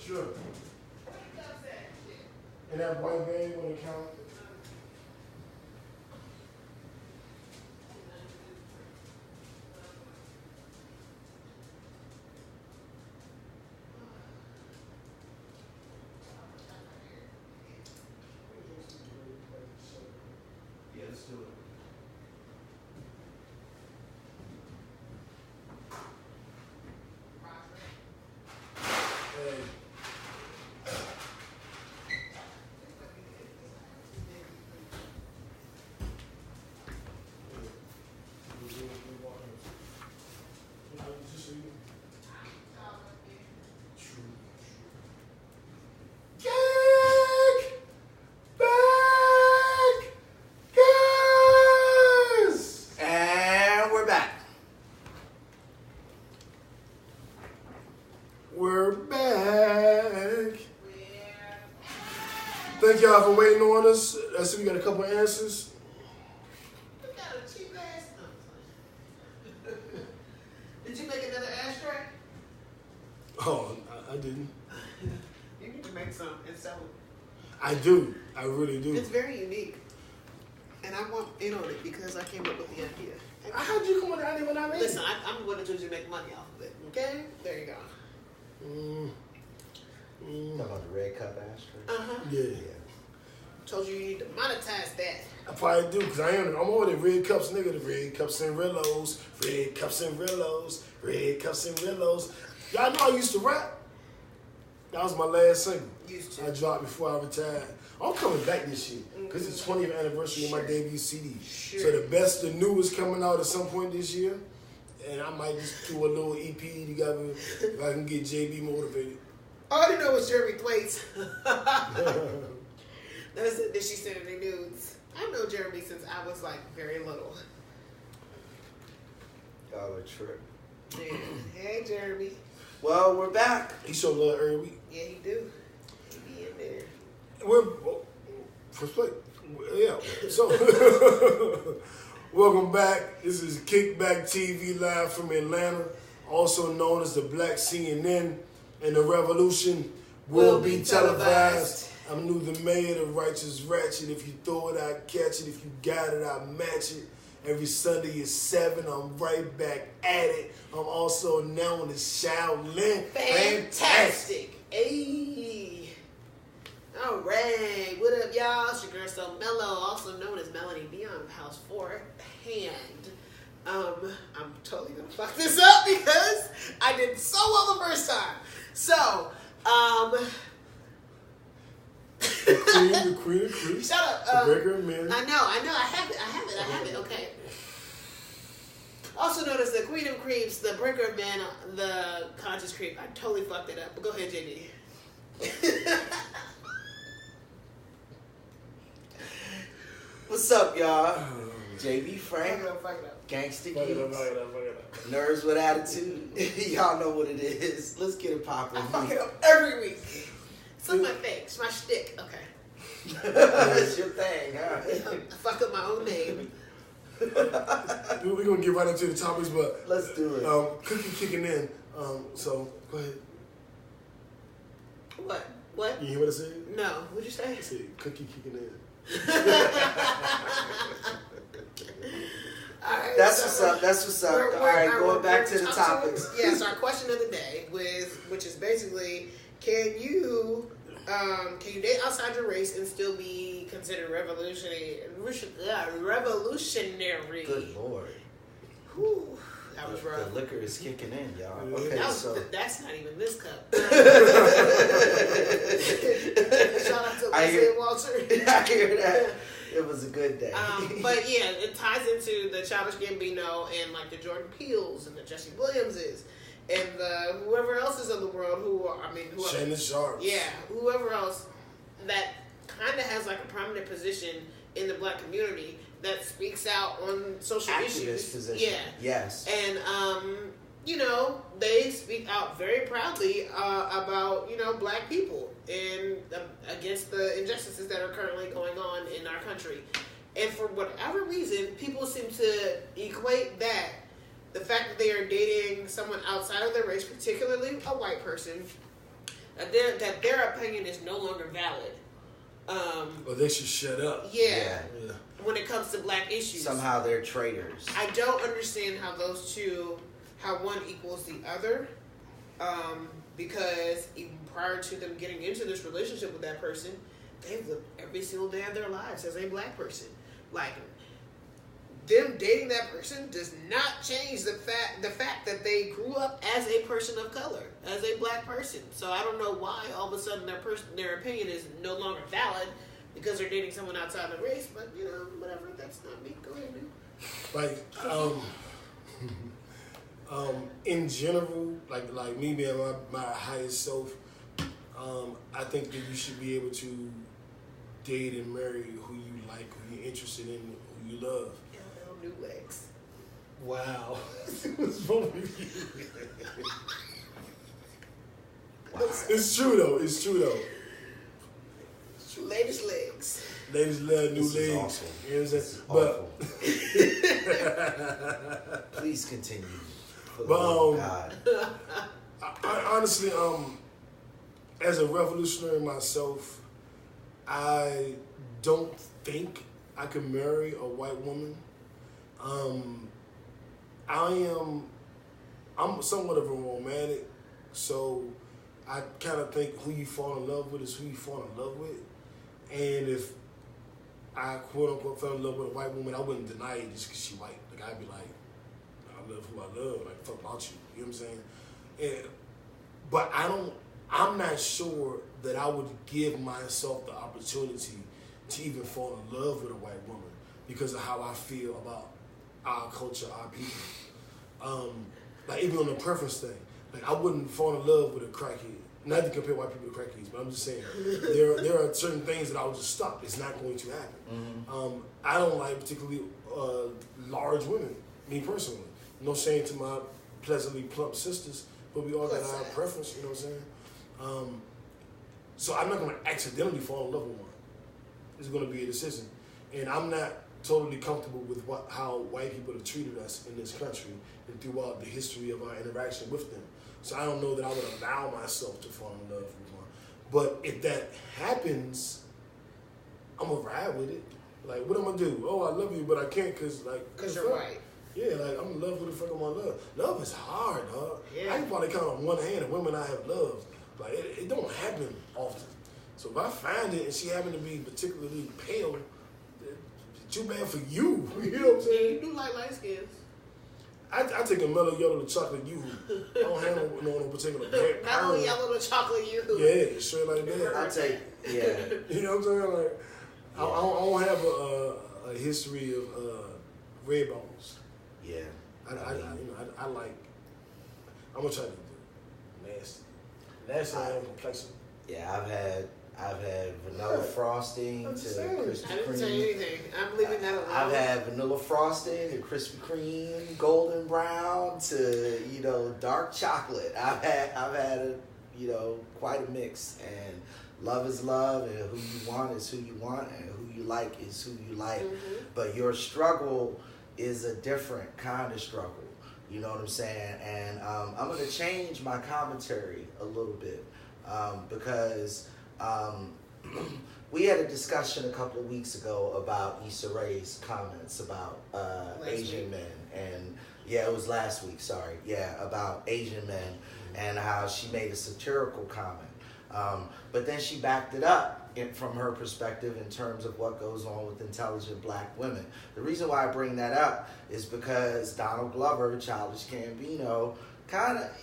Sure. And that white bag when it counts. Thank y'all for waiting on us. Let's see, we got a couple answers. We got a cheap ass. Did you make another ashtray? Oh, I didn't. You need to make some and sell them. I do. I really do. It's very unique. And I want in on it because I came up with the idea. How'd you come with the idea when I made Listen, I'm going to you make money off of it. Okay? There you go. Talking about the red cup ashtray? Uh-huh. Yeah. Told you need to monetize that. I probably do, because I'm over the red cups, nigga. The red cups and Rillos. Red cups and Rillos. Red cups and Rillos. Y'all know I used to rap. That was my last single. Used to. I dropped before I retired. I'm coming back this year because it's 20th anniversary of my debut CD. Sure. So the new is coming out at some point this year, and I might just do a little EP together if I can get JB motivated. All I didn't know was Jeremy Thwaites. That's it. Did she send any nudes? I've known Jeremy since I was like very little. Y'all a trip. Yeah. Hey, Jeremy. Well, we're back. He show love every week. Yeah, he do. He be in there. First play. Yeah. So, welcome back. This is Kickback TV live from Atlanta, also known as the Black CNN, and the revolution will be televised. I'm New the Mayor, the righteous ratchet. If you throw it, I catch it. If you got it, I match it. Every Sunday at 7, I'm right back at it. I'm also known as Shaolin. Fantastic. Hey. All right. What up, y'all? It's your girl, So Mellow, also known as Melanie Dion, House 4 Hand. I'm totally going to fuck this up because I did so well the first time. So, The queen of creeps. Shut up. The breaker of men. I know. I have it. Okay. Also known as the Queen of Creeps, the Breaker of Men, the Conscious Creep. I totally fucked it up. But go ahead, JD. What's up, y'all? JB Frank, Fuck it up. Gangsta Fuck it up, Geeks, fuck it up, fuck it up. Nerves with Attitude. Y'all know what it is. Let's get it poppin'. I fuck it up every week. It's like my thing. It's my shtick. Okay. That's your thing, huh? I fuck up my own name. We're going to get right into the topics, but Let's do it. Cookie kicking in. So, go ahead. What? You hear what I said? No. What'd you say? I said cookie kicking in. All right, That's what's up. That's what's up. All right, going back to the topics. Yes, our question of the day which is basically, can you date outside your race and still be considered revolutionary? Good Lord. Whew, that was rough. The liquor is kicking in, y'all. Yeah. Okay, That's not even this cup. Shout out to I Leslie hear- and Walter. I hear that. It was a good day. But yeah, it ties into the Childish Gambino and like the Jordan Peels and the Jesse Williamses and the whoever else is in the world whoever. Shannon Sharp. Yeah, whoever else that kind of has like a prominent position in the black community that speaks out on social Activist issues. position. Yeah. Yes. And they speak out very proudly about black people and against the injustices that are currently going on in our country. And for whatever reason, people seem to equate that the fact that they are dating someone outside of their race, particularly a white person, that their opinion is no longer valid. Well, they should shut up. Yeah. When it comes to black issues, Somehow they're traitors. I don't understand how how one equals the other, because even prior to them getting into this relationship with that person, they've lived every single day of their lives as a black person. Like, them dating that person does not change the fact that they grew up as a person of color, as a black person. So I don't know why all of a sudden their opinion is no longer valid because they're dating someone outside the race. But whatever. That's not me. Go ahead, man. Like, in general, like me being my highest self, I think that you should be able to date and marry who you like, who you're interested in, who you love. New legs. Wow. What's wrong with you? Wow. It's true though. It's true though. Ladies' legs. Ladies love new legs. Awesome. You know what I'm saying? But please continue. But I honestly, as a revolutionary myself, I don't think I can marry a white woman. I'm somewhat of a romantic, so I kind of think who you fall in love with is who you fall in love with. And if I quote unquote fell in love with a white woman, I wouldn't deny it just because she's white. Like I'd be like, I love who I love. Like fuck about you. You know what I'm saying? But I'm not sure that I would give myself the opportunity to even fall in love with a white woman because of how I feel about our culture, our people. Like even on the preference thing, like I wouldn't fall in love with a crackhead. Not to compare white people to crackheads, but I'm just saying there are certain things that I would just stop. It's not going to happen. Mm-hmm. I don't like particularly large women, me personally. No shame to my pleasantly plump sisters, but we all got our preference, you know what I'm saying? So I'm not going to accidentally fall in love with one. It's going to be a decision. And I'm not totally comfortable with how white people have treated us in this country and throughout the history of our interaction with them. So I don't know that I would allow myself to fall in love with one. But if that happens, I'm going to ride with it. Like, what am I going to do? Oh, I love you, but I can't because you're white. Yeah, like, I'm in love with the fuck I want to love. Love is hard, dog. Yeah. I can probably count on one hand the women I have loved. Like, it don't happen often. So if I find it and she happen to be particularly pale, too bad for you. You know what I'm saying? You do like light skins. I take a mellow yellow to chocolate yoo-hoo. I don't have no particular bad mellow yellow to chocolate yoo-hoo. Yeah, straight like that. I'll take, yeah. You know what I'm saying? Like, yeah. I don't have a history of red bones. Yeah. I like. I'm gonna try to do nasty. Nasty on complexion. Yeah, I've had vanilla frosting to Krispy Kreme. I didn't say anything. I'm leaving that alone. I've had vanilla frosting to Krispy Kreme, golden brown to dark chocolate. I've had quite a mix. And love is love, and who you want is who you want, and who you like is who you like. Mm-hmm. But your struggle is a different kind of struggle. You know what I'm saying? And I'm going to change my commentary a little bit because we had a discussion a couple of weeks ago about Issa Rae's comments about Asian men. And it was last week, sorry. Yeah, about Asian men and how she made a satirical comment. But then she backed it up from her perspective in terms of what goes on with intelligent black women. The reason why I bring that up is because Donald Glover, Childish Gambino,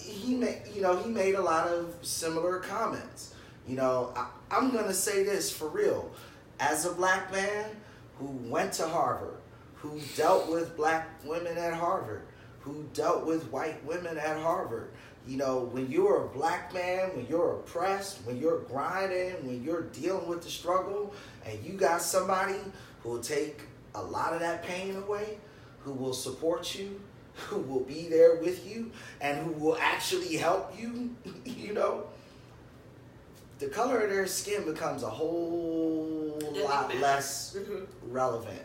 he made a lot of similar comments. I'm going to say this for real. As a black man who went to Harvard, who dealt with black women at Harvard, who dealt with white women at Harvard, when you're a black man, when you're oppressed, when you're grinding, when you're dealing with the struggle, and you got somebody who will take a lot of that pain away, who will support you, who will be there with you, and who will actually help you, the color of their skin becomes a whole lot less relevant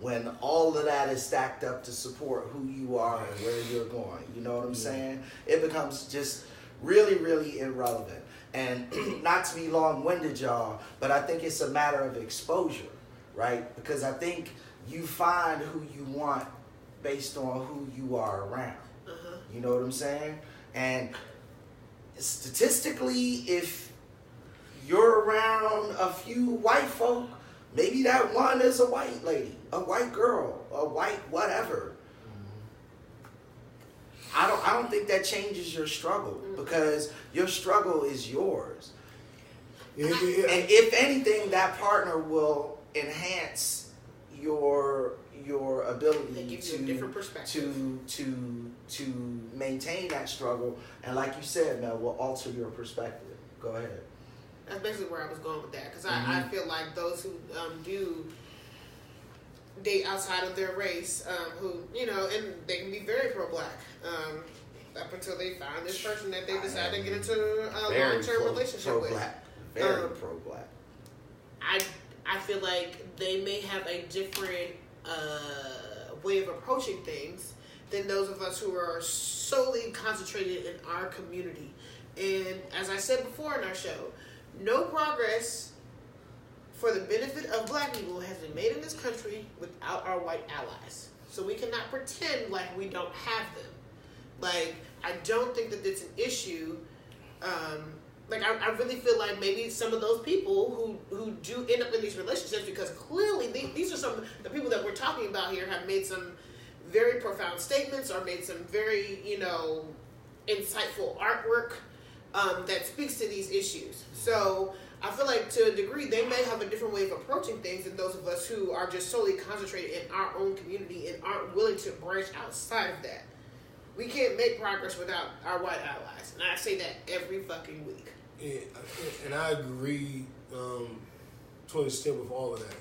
when all of that is stacked up to support who you are and where you're going. You know what I'm saying? It becomes just really, really irrelevant. And not to be long-winded, y'all, but I think it's a matter of exposure, right? Because I think you find who you want based on who you are around. You know what I'm saying? And statistically, if you're around a few white folk, maybe that one is a white lady, a white girl, a white whatever. I don't think that changes your struggle because your struggle is yours. And if anything, that partner will enhance your ability to maintain that struggle. And like you said, Mel, will alter your perspective. Go ahead. That's basically where I was going with that, because I feel like those who do date outside of their race, who, and they can be very pro-black, up until they find this person that they decide to get into a long-term relationship with. Very pro-black. I feel like they may have a different way of approaching things than those of us who are solely concentrated in our community. And as I said before in our show, no progress for the benefit of black people has been made in this country without our white allies. So we cannot pretend like we don't have them. Like, I don't think that it's an issue. I really feel like maybe some of those people who do end up in these relationships, because clearly these are some of the people that we're talking about here have made some very profound statements or made some very, insightful artwork that speaks to these issues. So I feel like to a degree they may have a different way of approaching things than those of us who are just solely concentrated in our own community and aren't willing to branch outside of that. We can't make progress without our white allies. And I say that every fucking week. Yeah, and I agree to an extent with all of that.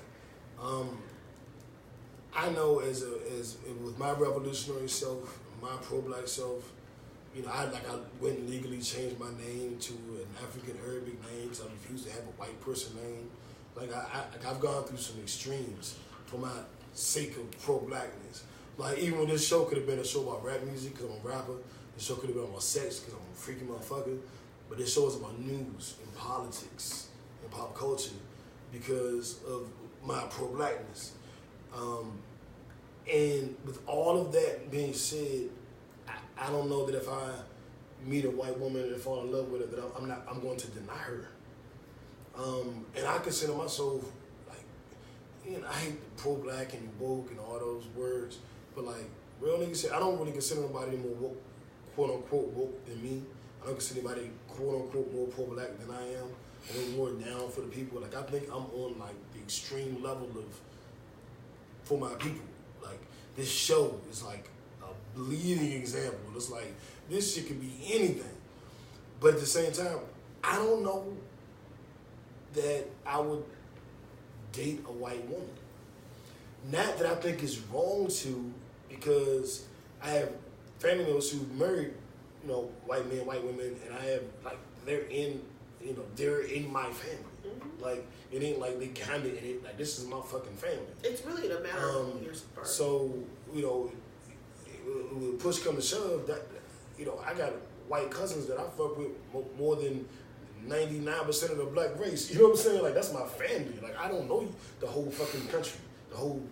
I know as with my revolutionary self, my pro-black self, I went and legally changed my name to an African Arabic name because I refused to have a white person name. I've gone through some extremes for my sake of pro-blackness. Like, even when this show could have been a show about rap music because I'm a rapper, this show could have been about sex because I'm a freaking motherfucker, but this show is about news and politics and pop culture because of my pro-blackness. And with all of that being said, I don't know that if I meet a white woman and fall in love with her, that I'm going to deny her. And I consider myself, I hate pro-black and woke and all those words, but real niggas say, I don't really consider nobody more woke, quote-unquote woke than me. I don't consider anybody quote-unquote more pro-black than I am. I'm more down for the people. I think I'm on the extreme level of for my people. This show is a bleeding example. It's this shit could be anything. But at the same time, I don't know that I would date a white woman. Not that I think it's wrong to, because I have family members who married, white men, white women, and I have they're in my family. Mm-hmm. It ain't they kind of in it. This is my fucking family. It's really a matter of years apart. So when push come to shove, that I got white cousins that I fuck with more than 99% of the black race. You know what I'm saying? That's my family. I don't know the whole fucking country, the whole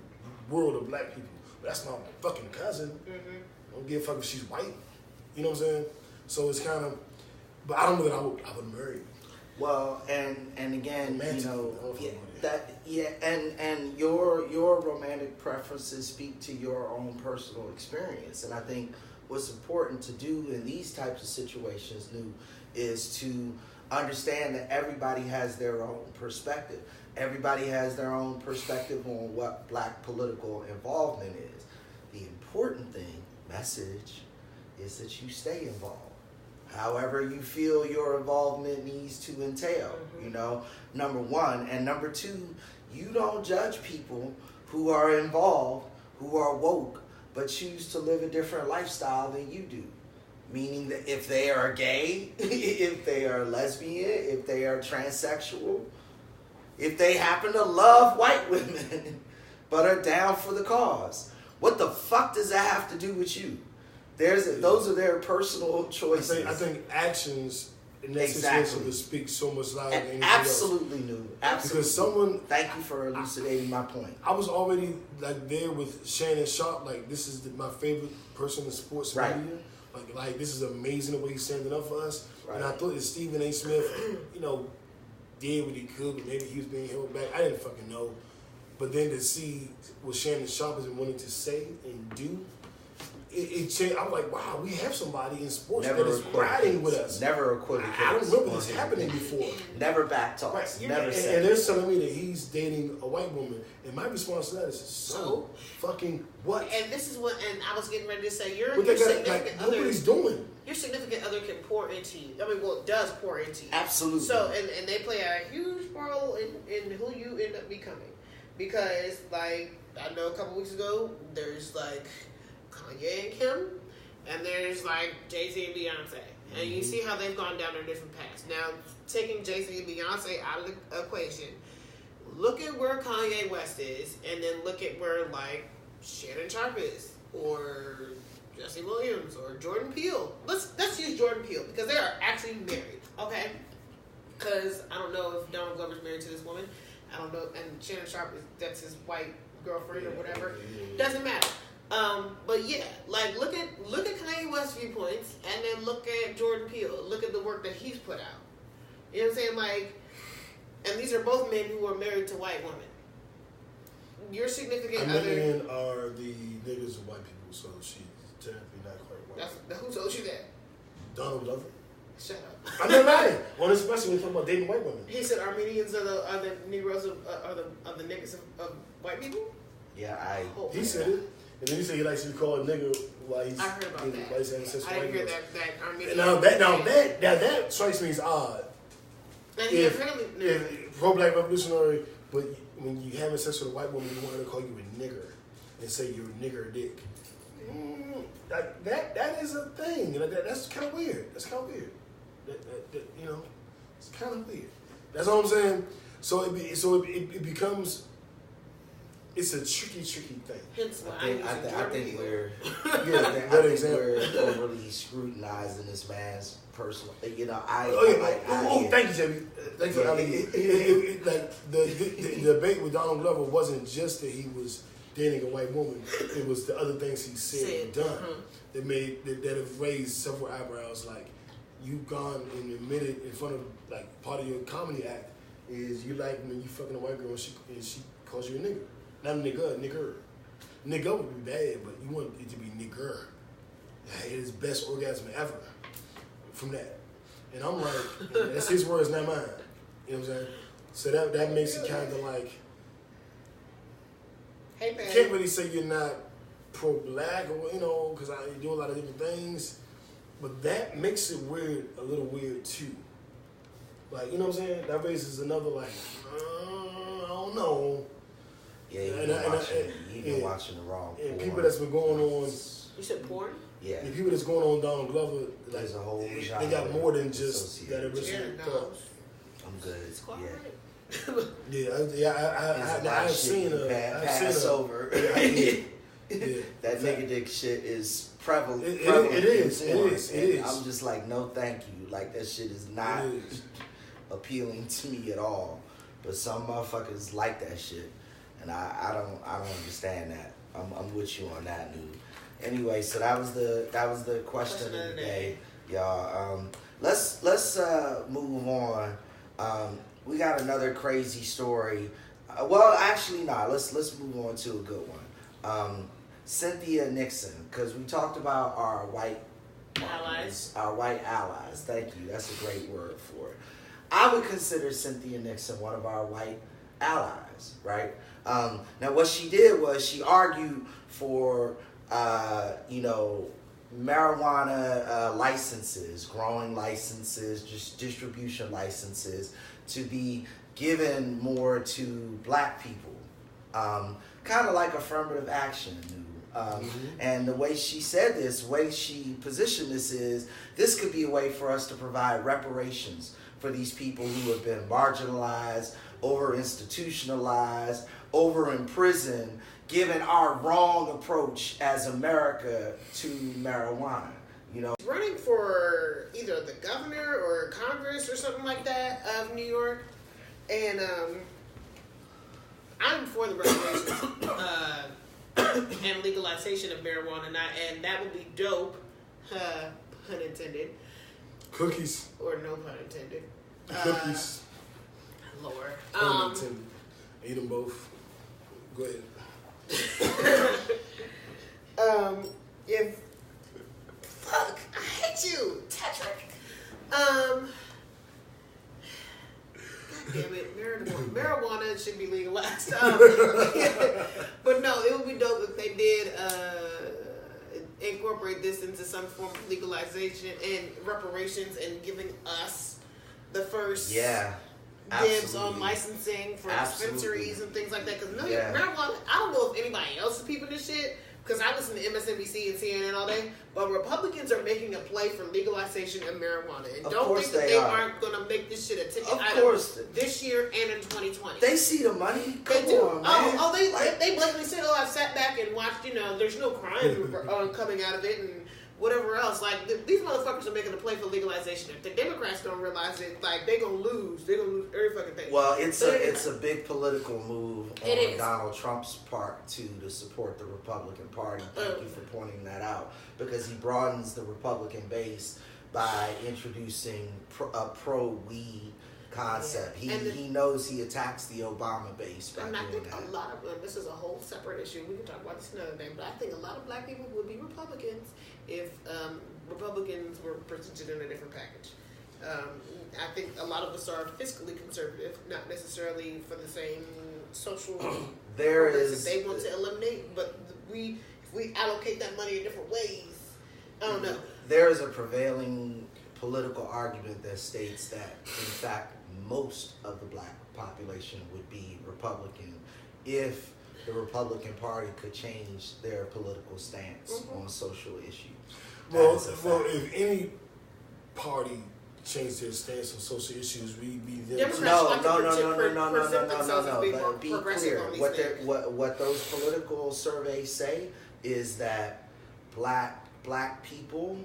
world of black people. But that's my fucking cousin. Mm-hmm. I don't give a fuck if she's white. You know what I'm saying? So it's kind of, but I don't know that I would marry. Well, and again, and your romantic preferences speak to your own personal experience, and I think what's important to do in these types of situations, is to understand that everybody has their own perspective. Everybody has their own perspective on what black political involvement is. The important message, is that you stay involved. However you feel your involvement needs to entail, number one. And number two, you don't judge people who are involved, who are woke, but choose to live a different lifestyle than you do. Meaning that if they are gay, if they are lesbian, if they are transsexual, if they happen to love white women, but are down for the cause, what the fuck does that have to do with you? Those are their personal choices. I think actions in that situation will speak so much louder than anything absolutely else. New. Absolutely. Because thank you for elucidating my point. I was already there with Shannon Sharp. This is my favorite person in sports media. This is amazing the way he's standing up for us. Right. And I thought that Stephen A. Smith, did what he could, but maybe he was being held back. I didn't fucking know. But then to see what Shannon Sharp has been willing to say and do, it changed. I'm like, wow, we have somebody in sports that is riding with us. Never equivocates. I don't remember this happening before. Never backtalks. Right. Never said. And they're telling me that he's dating a white woman, and my response to that is so fucking what? And this is what, and I was getting ready to say, your significant other. Nobody's doing. Your significant other can pour into you. Does pour into you. Absolutely. So, and they play a huge role in who you end up becoming, because I know a couple weeks ago there's Kanye and Kim, and there's Jay-Z and Beyonce. And you see how they've gone down their different paths. Now, taking Jay-Z and Beyonce out of the equation, look at where Kanye West is, and then look at where, like, Shannon Sharpe is, or Jesse Williams, or Jordan Peele. Let's use Jordan Peele, because they are actually married, okay? Because I don't know if Donald Glover's married to this woman. I don't know, and Shannon Sharpe, that's his white girlfriend or whatever. Doesn't matter. But yeah, like look at Kanye West's viewpoints, and then look at Jordan Peele. Look at the work that he's put out. You know what I'm saying? Like, and these are both men who are married to white women. Your significant other. Men are the niggas of white people, so she's technically not quite white. Who told you that? Donald Glover. Shut up. I'm not lying. Well, especially when you talk about dating white women. He said Armenians are the Negroes of the niggas of white people. Yeah, He said it, and then he said he likes to be called a nigga while he's. I heard about that. While he's having sex with I didn't hear girls. that Armenian. Now that strikes me as odd. And If pro-black revolutionary, but when you having sex with a white woman, you want her to call you a nigger and say you're a nigger dick. That is a thing. That's kind of weird. That's kind of weird. It's kind of weird. That's all I'm saying. So it becomes. It's a tricky thing. Hence why I think we're overly scrutinizing this man's personal. Thank you, Jamie. Thank you. The debate with Donald Glover wasn't just that he was dating a white woman. It was the other things he said and done that have raised several eyebrows. Like, you've gone and admitted in front of, like, part of your comedy act is you like when you fucking a white girl and she calls you a nigger. Not a nigger. Nigger would be bad, but you want it to be nigger. It is best orgasm ever from that. And I'm like, that's his words, not mine. You know what I'm saying? So that makes it kind of like, hey, man. You can't really say you're not pro-black or, because you do a lot of different things. But that makes it a little weird too. Like, you know what I'm saying? That raises another, like, I don't know. Yeah, you've been watching the wrong porn. And people that's been going on. You said porn? Yeah. The people that's going on Donald Glover, there's a whole they got more than just that original thought. I'm good. It's quite right. I've seen Passover. That nigga dick shit is prevalent. It is. I'm just like, no, thank you. Like, that shit is not appealing to me at all. But some motherfuckers like that shit, and I don't understand that. I'm with you on that, dude. Anyway, so that was the question of the day, y'all. Let's move on. We got another crazy story. Well, actually, not. Let's move on to a good one. Cynthia Nixon, because we talked about our white allies. Our white allies. Thank you. That's a great word for it. I would consider Cynthia Nixon one of our white allies, right? Now, what she did was she argued for, marijuana licenses, growing licenses, just distribution licenses to be given more to black people, kind of like affirmative action. And the way she said this, the way she positioned this could be a way for us to provide reparations for these people who have been marginalized, over-institutionalized, over-imprisoned, given our wrong approach as America to marijuana. Running for either the governor or Congress or something like that of New York, and I'm for the regulations and legalization of marijuana, and that would be dope, pun intended. Cookies. Or no pun intended. Cookies. Lord. Pun intended. Eat them both. Go ahead. Fuck, I hate you, Tetrick. God damn it, marijuana should be legalized. But no, it would be dope if they did incorporate this into some form of legalization and reparations and giving us the first dibs on licensing for dispensaries and things like that. Because marijuana, I don't know if anybody else is peeping this shit, because I listen to MSNBC and CNN all day, but Republicans are making a play for legalization of marijuana. And don't think that they aren't going to make this shit a ticket item this year and in 2020. They see the money. Come they do. on, man. They blatantly said, I've sat back and watched, there's no crime coming out of it and whatever else. Like, these motherfuckers are making a play for legalization. If the Democrats don't realize it, like, they're going to lose. They're going to lose every fucking thing. Well, it's a big political move on Donald Trump's part to support the Republican Party. Thank you for pointing that out. Because he broadens the Republican base by introducing a pro-weed concept. He knows he attacks the Obama base by doing that. And I think that. a lot of this is a whole separate issue. We can talk about this another day. But I think a lot of black people would be Republicans if Republicans were presented in a different package. I think a lot of us are fiscally conservative, not necessarily for the same social purpose that they want to eliminate. But if we allocate that money in different ways, I don't know. There is a prevailing political argument that states that, in fact, most of the black population would be Republican if the Republican Party could change their political stance on social issues. Well, if any party changed their stance on social issues, we'd be them. No. But be clear. What those political surveys say is that black people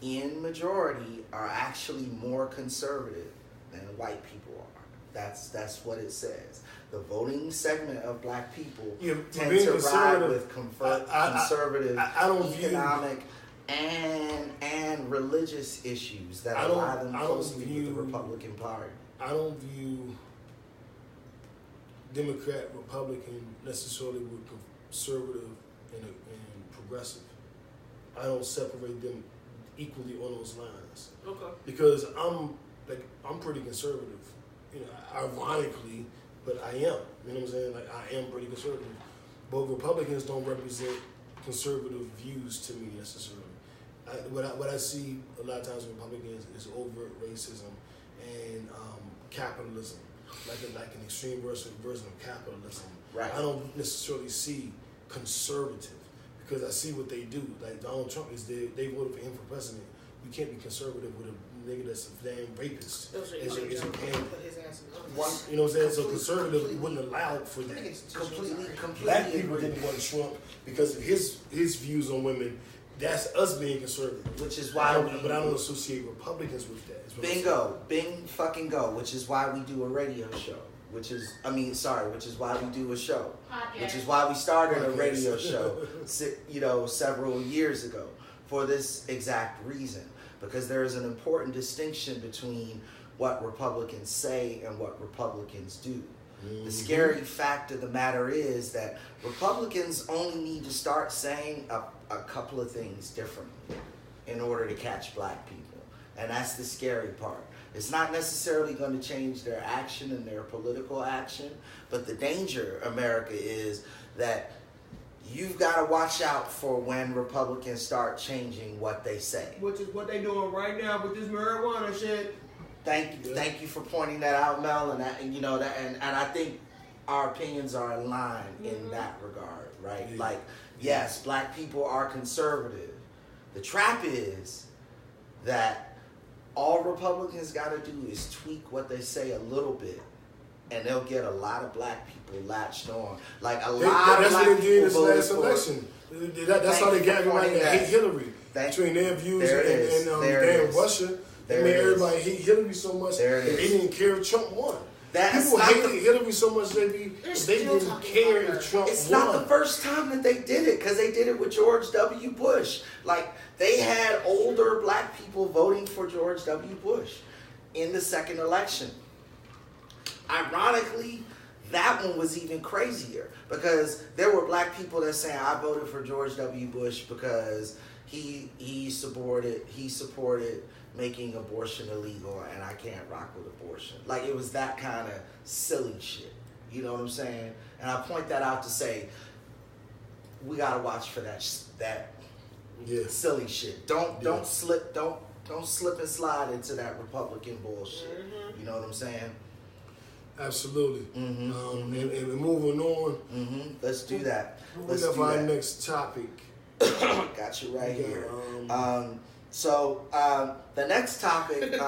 in majority are actually more conservative than white people are. That's what it says. The voting segment of black people tend to ride with conservative economic and religious issues that ally them closely with the Republican Party. I don't view Democrat, Republican necessarily with conservative and progressive. I don't separate them equally on those lines. Okay. Because I'm pretty conservative. Ironically, but I am. You know what I'm saying? Like, I am pretty conservative. But Republicans don't represent conservative views to me necessarily. What I see a lot of times with Republicans is overt racism and capitalism, like an extreme version of capitalism. Right. I don't necessarily see conservative because I see what they do. Like Donald Trump they voted for him for president. You can't be conservative with a nigga that's a damn rapist. As your candidate. You know what I'm saying? So conservative wouldn't allow for that. Completely. Black people didn't want Trump because of his views on women. That's us being conservative. Which is why but I don't associate Republicans with that. Bing fucking go. Which is why we do a radio show. Which is why we do a show. Podcast. Which is why we started a radio show, several years ago, for this exact reason. Because there is an important distinction between what Republicans say and what Republicans do. Mm-hmm. The scary fact of the matter is that Republicans only need to start saying a couple of things differently in order to catch black people. And that's the scary part. It's not necessarily going to change their action and their political action, but the danger, America, is that you've got to watch out for when Republicans start changing what they say. Which is what they're doing right now with this marijuana shit. Thank you for pointing that out, Mel, and I think our opinions are aligned in that regard, right? Yeah. Like, yes, black people are conservative. The trap is that all Republicans got to do is tweak what they say a little bit, and they'll get a lot of black people latched on. Like lot of black people. That's what they did in this last election. That's how they got everybody to hate Hillary. Between their views and Russia. They made everybody hate Hillary so much that they didn't care if Trump won. People hated Hillary so much they didn't care if Trump won. It's not the first time that they did it, because they did it with George W. Bush. Like, they had older black people voting for George W. Bush in the second election. Ironically, that one was even crazier, because there were black people that saying, I voted for George W. Bush because he supported making abortion illegal, and I can't rock with abortion. Like, it was that kind of silly shit. You know what I'm saying? And I point that out to say, we gotta watch for that silly shit. Don't slip and slide into that Republican bullshit. Mm-hmm. You know what I'm saying? Absolutely. And moving on. Let's do that. Let's do our next topic. Got you right here. So the next topic,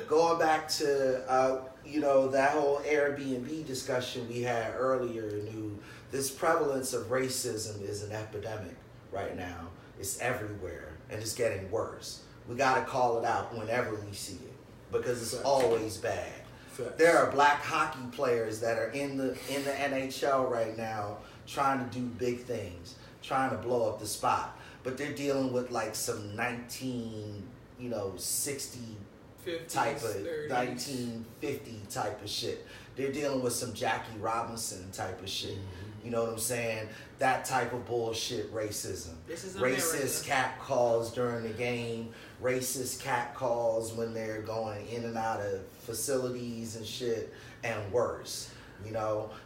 going back to that whole Airbnb discussion we had earlier, this prevalence of racism is an epidemic right now. It's everywhere, and it's getting worse. We got to call it out whenever we see it because it's always bad. There are black hockey players that are in the NHL right now trying to do big things, trying to blow up the spot, but they're dealing with like some 1960 type of 1950 type of shit. They're dealing with some Jackie Robinson type of shit. You know what I'm saying? That type of bullshit racism. This is racist cat calls during the game, racist cat calls when they're going in and out of facilities and shit, and worse.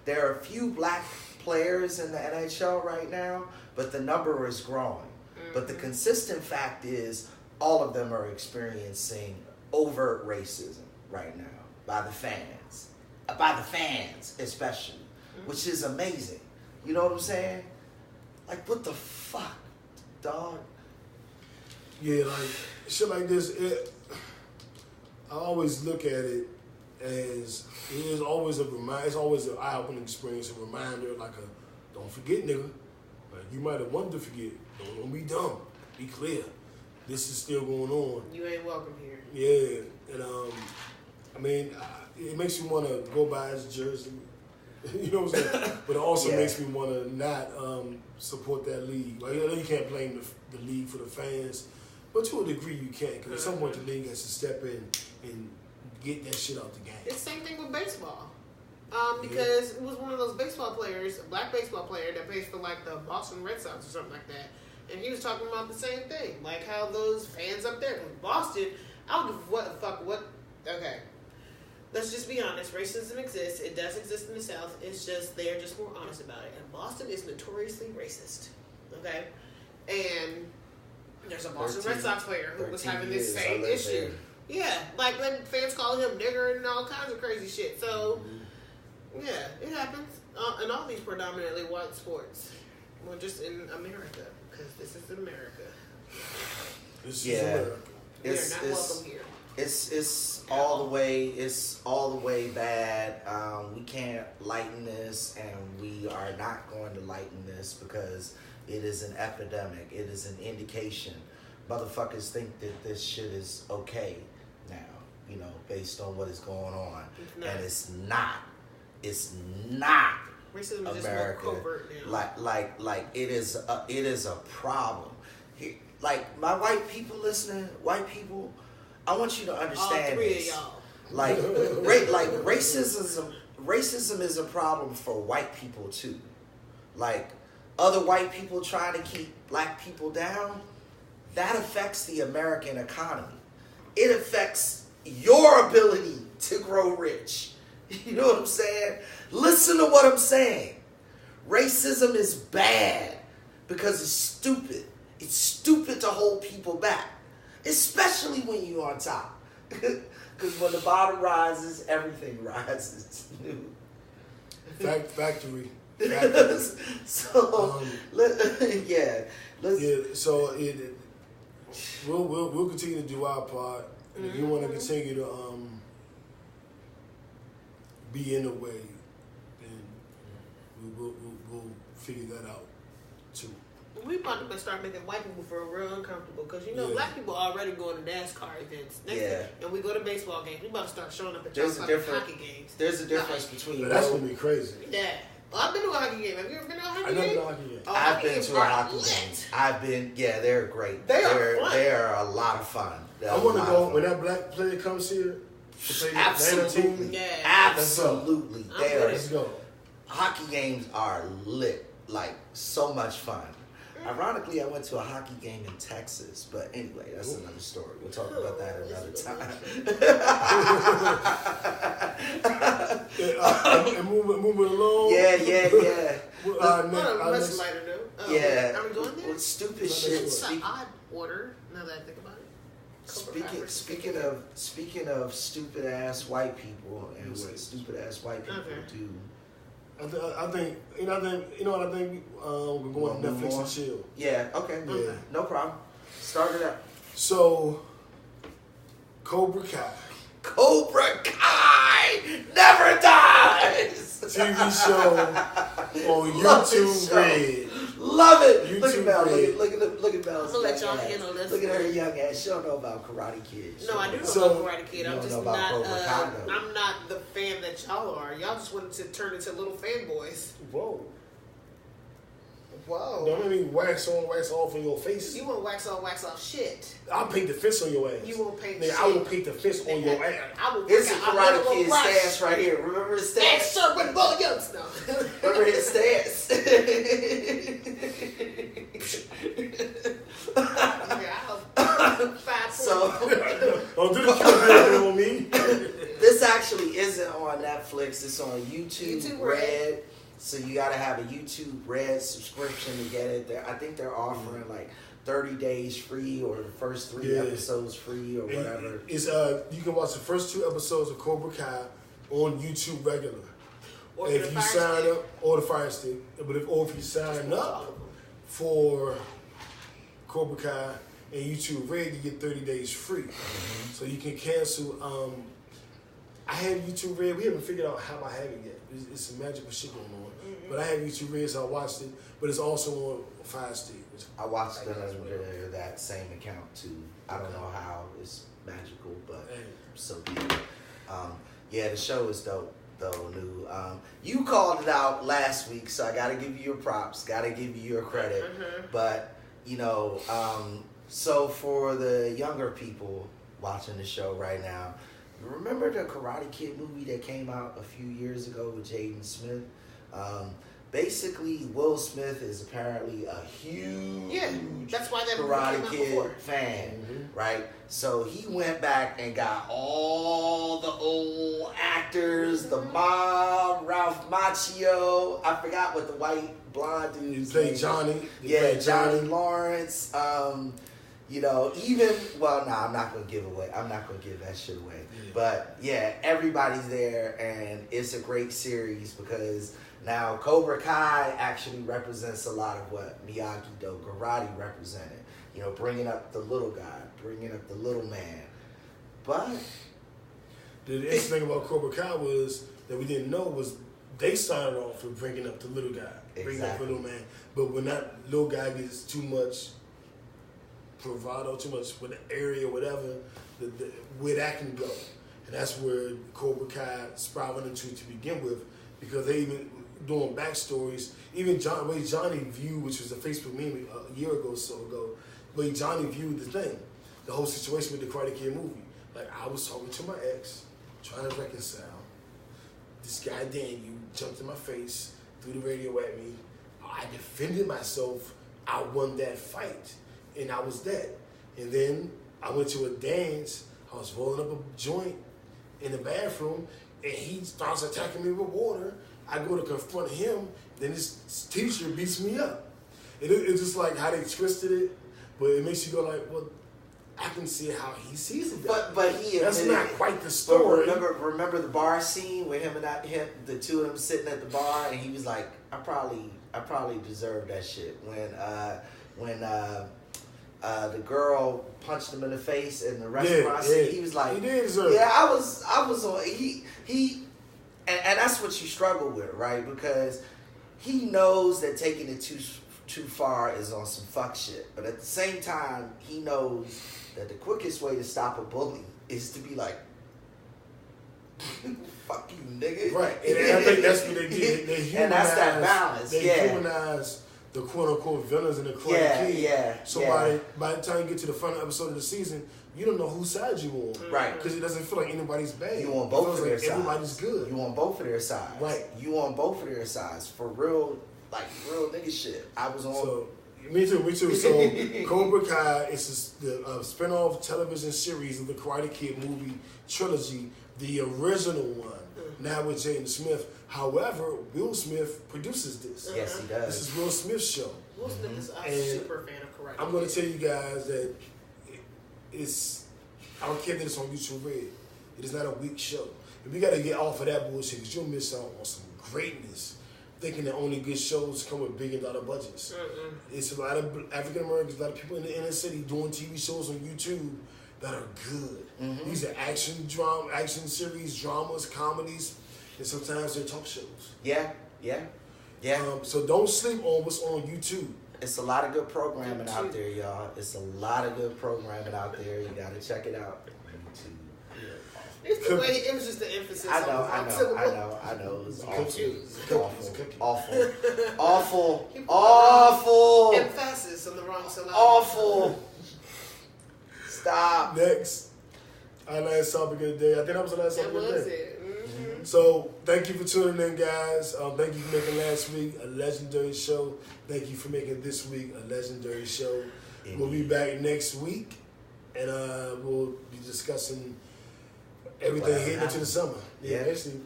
There are a few black players in the NHL right now, but the number is growing. But the consistent fact is all of them are experiencing overt racism right now by the fans especially, which is amazing. You know what I'm saying? Like, what the fuck, dog? Yeah, like, shit like this, I always look at it as, it is always it's always an eye-opening experience, a reminder, like don't forget, nigga. Like, you might have wanted to forget. Don't be dumb. Be clear. This is still going on. You ain't welcome here. Yeah, and it makes me want to go buy his jersey. You know what I'm saying? But it also makes me want to not support that league. Like, you can't blame the league for the fans, but to a degree you can, because at some point the league has to step in and get that shit out the game. It's the same thing with baseball. Because it was one of those baseball players, a black baseball player that plays for like the Boston Red Sox or something like that. And he was talking about the same thing, like how those fans up there, because Boston, I don't give okay. Let's just be honest. Racism exists. It does exist in the South. It's just they're just more honest about it. And Boston is notoriously racist. Okay? And there's a Boston Red Sox player who was having this same issue. Yeah, like when fans call him nigger and all kinds of crazy shit. So, yeah, it happens in all these predominantly white sports. Well, just in America, because this is America. This is America. We are not welcome here. It's all the way bad. We can't lighten this, and we are not going to lighten this because it is an epidemic. It is an indication. Motherfuckers think that this shit is okay now, based on what is going on, and it's not. It's not. Racism is America. Just more covert now. Like it is a problem. Like my white people listening, I want you to understand all three this. of y'all. Like racism is a problem for white people too. Like other white people trying to keep black people down, that affects the American economy. It affects your ability to grow rich. You know what I'm saying? Listen to what I'm saying. Racism is bad because it's stupid. It's stupid to hold people back, especially when you're on top. Because when the bottom rises, everything rises. Factory. So, so we'll continue to do our part. And if you want to continue to be in the way, then we'll figure that out too. We about to start making white people feel real uncomfortable because black people already going to NASCAR events. And we go to baseball games. We about to start showing up at hockey games. There's a difference between that's gonna be crazy. Yeah. Well, I've been to a hockey game. Have you ever been to a hockey game? I've never been to a hockey game. I've been to a hockey game. They're great. They are a lot of fun. I want to go when that black player comes here. Absolutely. Yeah. Absolutely. Let's go. Hockey games are lit, like so much fun. Ironically, I went to a hockey game in Texas, but anyway, that's another story. We'll talk about that another time. And moving along. Yeah. Much lighter note. Are we going there? Stupid shit. It's an odd order, now that I think about it. Speaking of stupid ass white people and what stupid ass white people do. I think what I think we're going to Netflix and chill. Yeah. Okay. Yeah. No problem. Start it up. So, Cobra Kai. Cobra Kai never dies. TV show on YouTube Red. Love it. YouTube look at Mel. Red. Look at Mel. I'm gonna let y'all handle this. Look at her young ass. She don't know about Karate Kid. No, I do know about Karate Kid. I'm just not. Kai, I'm not the fan that y'all are. Y'all just wanted to turn into little fanboys. Whoa. Whoa. Don't make me wax on, wax off in your face. You won't wax off shit. I'll paint the fist on your ass. You won't paint shit. I will paint the fist on your ass. It's a Karate Kid stance right here. Remember his stance? Sir with bullets. No. Remember his stance? Don't do the Q on me. This actually isn't on Netflix. It's on YouTube Red. So you gotta have a YouTube Red subscription to get it. I think they're offering like 30 days free or the first 3 episodes free or whatever. It's you can watch the first 2 episodes of Cobra Kai on YouTube regular. Or if you sign up, or the Fire Stick, but if you sign up for Cobra Kai and YouTube Red, you get 30 days free. Mm-hmm. So you can cancel. I have YouTube Red. We haven't figured out how I have it yet. It's some magical shit going on. Mm-hmm. But I have YouTube Red, so I watched it. But it's also on Fire Stick. I watched it under that same account too. I don't know how it's magical, but so be it. Yeah, the show is dope though, New. You called it out last week, so I got to give you your props. Got to give you your credit. Mm-hmm. But so for the younger people watching the show right now. Remember the Karate Kid movie that came out a few years ago with Jaden Smith? Basically, Will Smith is apparently a huge that's why that Karate Kid fan, right? So he went back and got all the old actors, the mom, Ralph Macchio. I forgot what the white blonde dude is. Played Johnny. Johnny Lawrence. I'm not gonna give away. I'm not gonna give that shit away. Yeah. But yeah, everybody's there, and it's a great series because now Cobra Kai actually represents a lot of what Miyagi-Do karate represented. Bringing up the little guy, bringing up the little man. But the interesting thing about Cobra Kai was that we didn't know was they started off with bringing up the little guy, bringing up the little man. But when that little guy gets too much bravado, too much with the area, whatever, where that can go. And that's where Cobra Kai sprouted into to begin with, because they even doing backstories. Even way Johnny viewed, which was a Facebook meme a year ago or so ago, way Johnny viewed the thing, the whole situation with the Karate Kid movie. Like, I was talking to my ex, trying to reconcile. This guy Daniel jumped in my face, threw the radio at me. I defended myself. I won that fight. And I was that. And then I went to a dance. I was rolling up a joint in the bathroom, and he starts attacking me with water. I go to confront him. Then this teacher beats me up. And it's just like how they twisted it, but it makes you go like, well, I can see how he sees it. But that's not quite the story. Remember the bar scene where the two of them sitting at the bar, and he was like, I probably deserve that shit when the girl punched him in the face in the restaurant scene. He was like, he did deserve it. I was on and that's what you struggle with, right? Because he knows that taking it too far is on some fuck shit, but at the same time, he knows that the quickest way to stop a bully is to be like, fuck you, nigga. Right, and I think that's what they did. They humanize, and that's that balance. They humanize the quote-unquote villains in the Karate Kid. So by the time you get to the final episode of the season, you don't know whose side you on. Right. Because it doesn't feel like anybody's bad. You on both of their sides. Everybody's good. You on both of their sides. Right. You on both of their sides. For real, like real nigga shit. I was on... So, me too. So, Cobra Kai is the spin-off television series of the Karate Kid movie trilogy, the original one, now with Jaden Smith. However, Will Smith produces this. Yes, he does. This is Will Smith's show. Will Smith is a super fan of Karate Kid. I'm going to tell you guys that it's I don't care that it's on YouTube Red. It is not a weak show. And we got to get off of that bullshit because you'll miss out on some greatness. Thinking that only good shows come with $1 billion budgets. It's a lot of African Americans, a lot of people in the inner city doing TV shows on YouTube that are good. These are action series, dramas, comedies, and sometimes they're talk shows. Yeah. So don't sleep on what's on YouTube. It's a lot of good programming out there, y'all. It's a lot of good programming out there. You gotta check it out. YouTube. It's the way, it was just the emphasis. I know. It was awful. Emphasis on the wrong syllable. Awful. Stop. Next, our last topic of the day. I think that was the last topic of the day. That was it. So, thank you for tuning in, guys. Thank you for making last week a legendary show. Thank you for making this week a legendary show. Indeed. We'll be back next week, and we'll be discussing everything heading into the summer. Yeah, basically.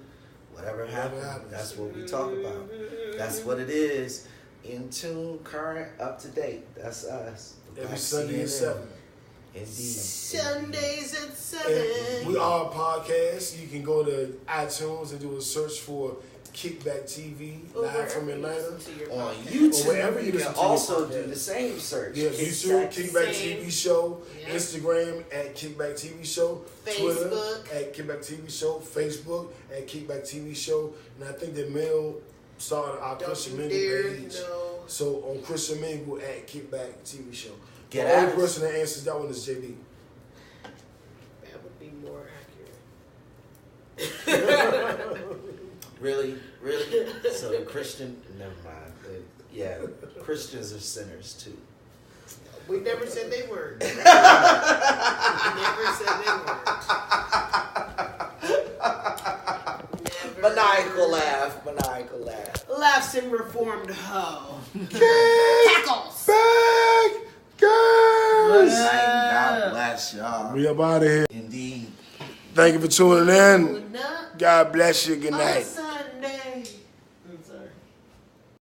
Whatever happens. That's what we talk about. That's what it is. In tune, current, up to date. That's us. Every Sunday at 7. Indeed. Sundays at 7. And we are a podcast. You can go to iTunes and do a search for Kickback TV live from Atlanta. On YouTube, or wherever you can also do the same search. Yeah, YouTube, Kickback TV Show. Yeah. Instagram at Kickback TV Show. Facebook. Twitter at Kickback TV Show. Facebook at Kickback TV Show. And I think that Mel started our Christian Mingle page. No. So on Christian Mingle at Kickback TV Show. The only person that answers that one is JB. That would be more accurate. Really? So Christian, never mind. Yeah, Christians are sinners too. We never said they were. Never said they were. Maniacal laugh. Laughs in reformed hoe. Cackles. Back, guys. God bless y'all. We up out of here. Indeed. Thank you for tuning in. God bless you. Good night.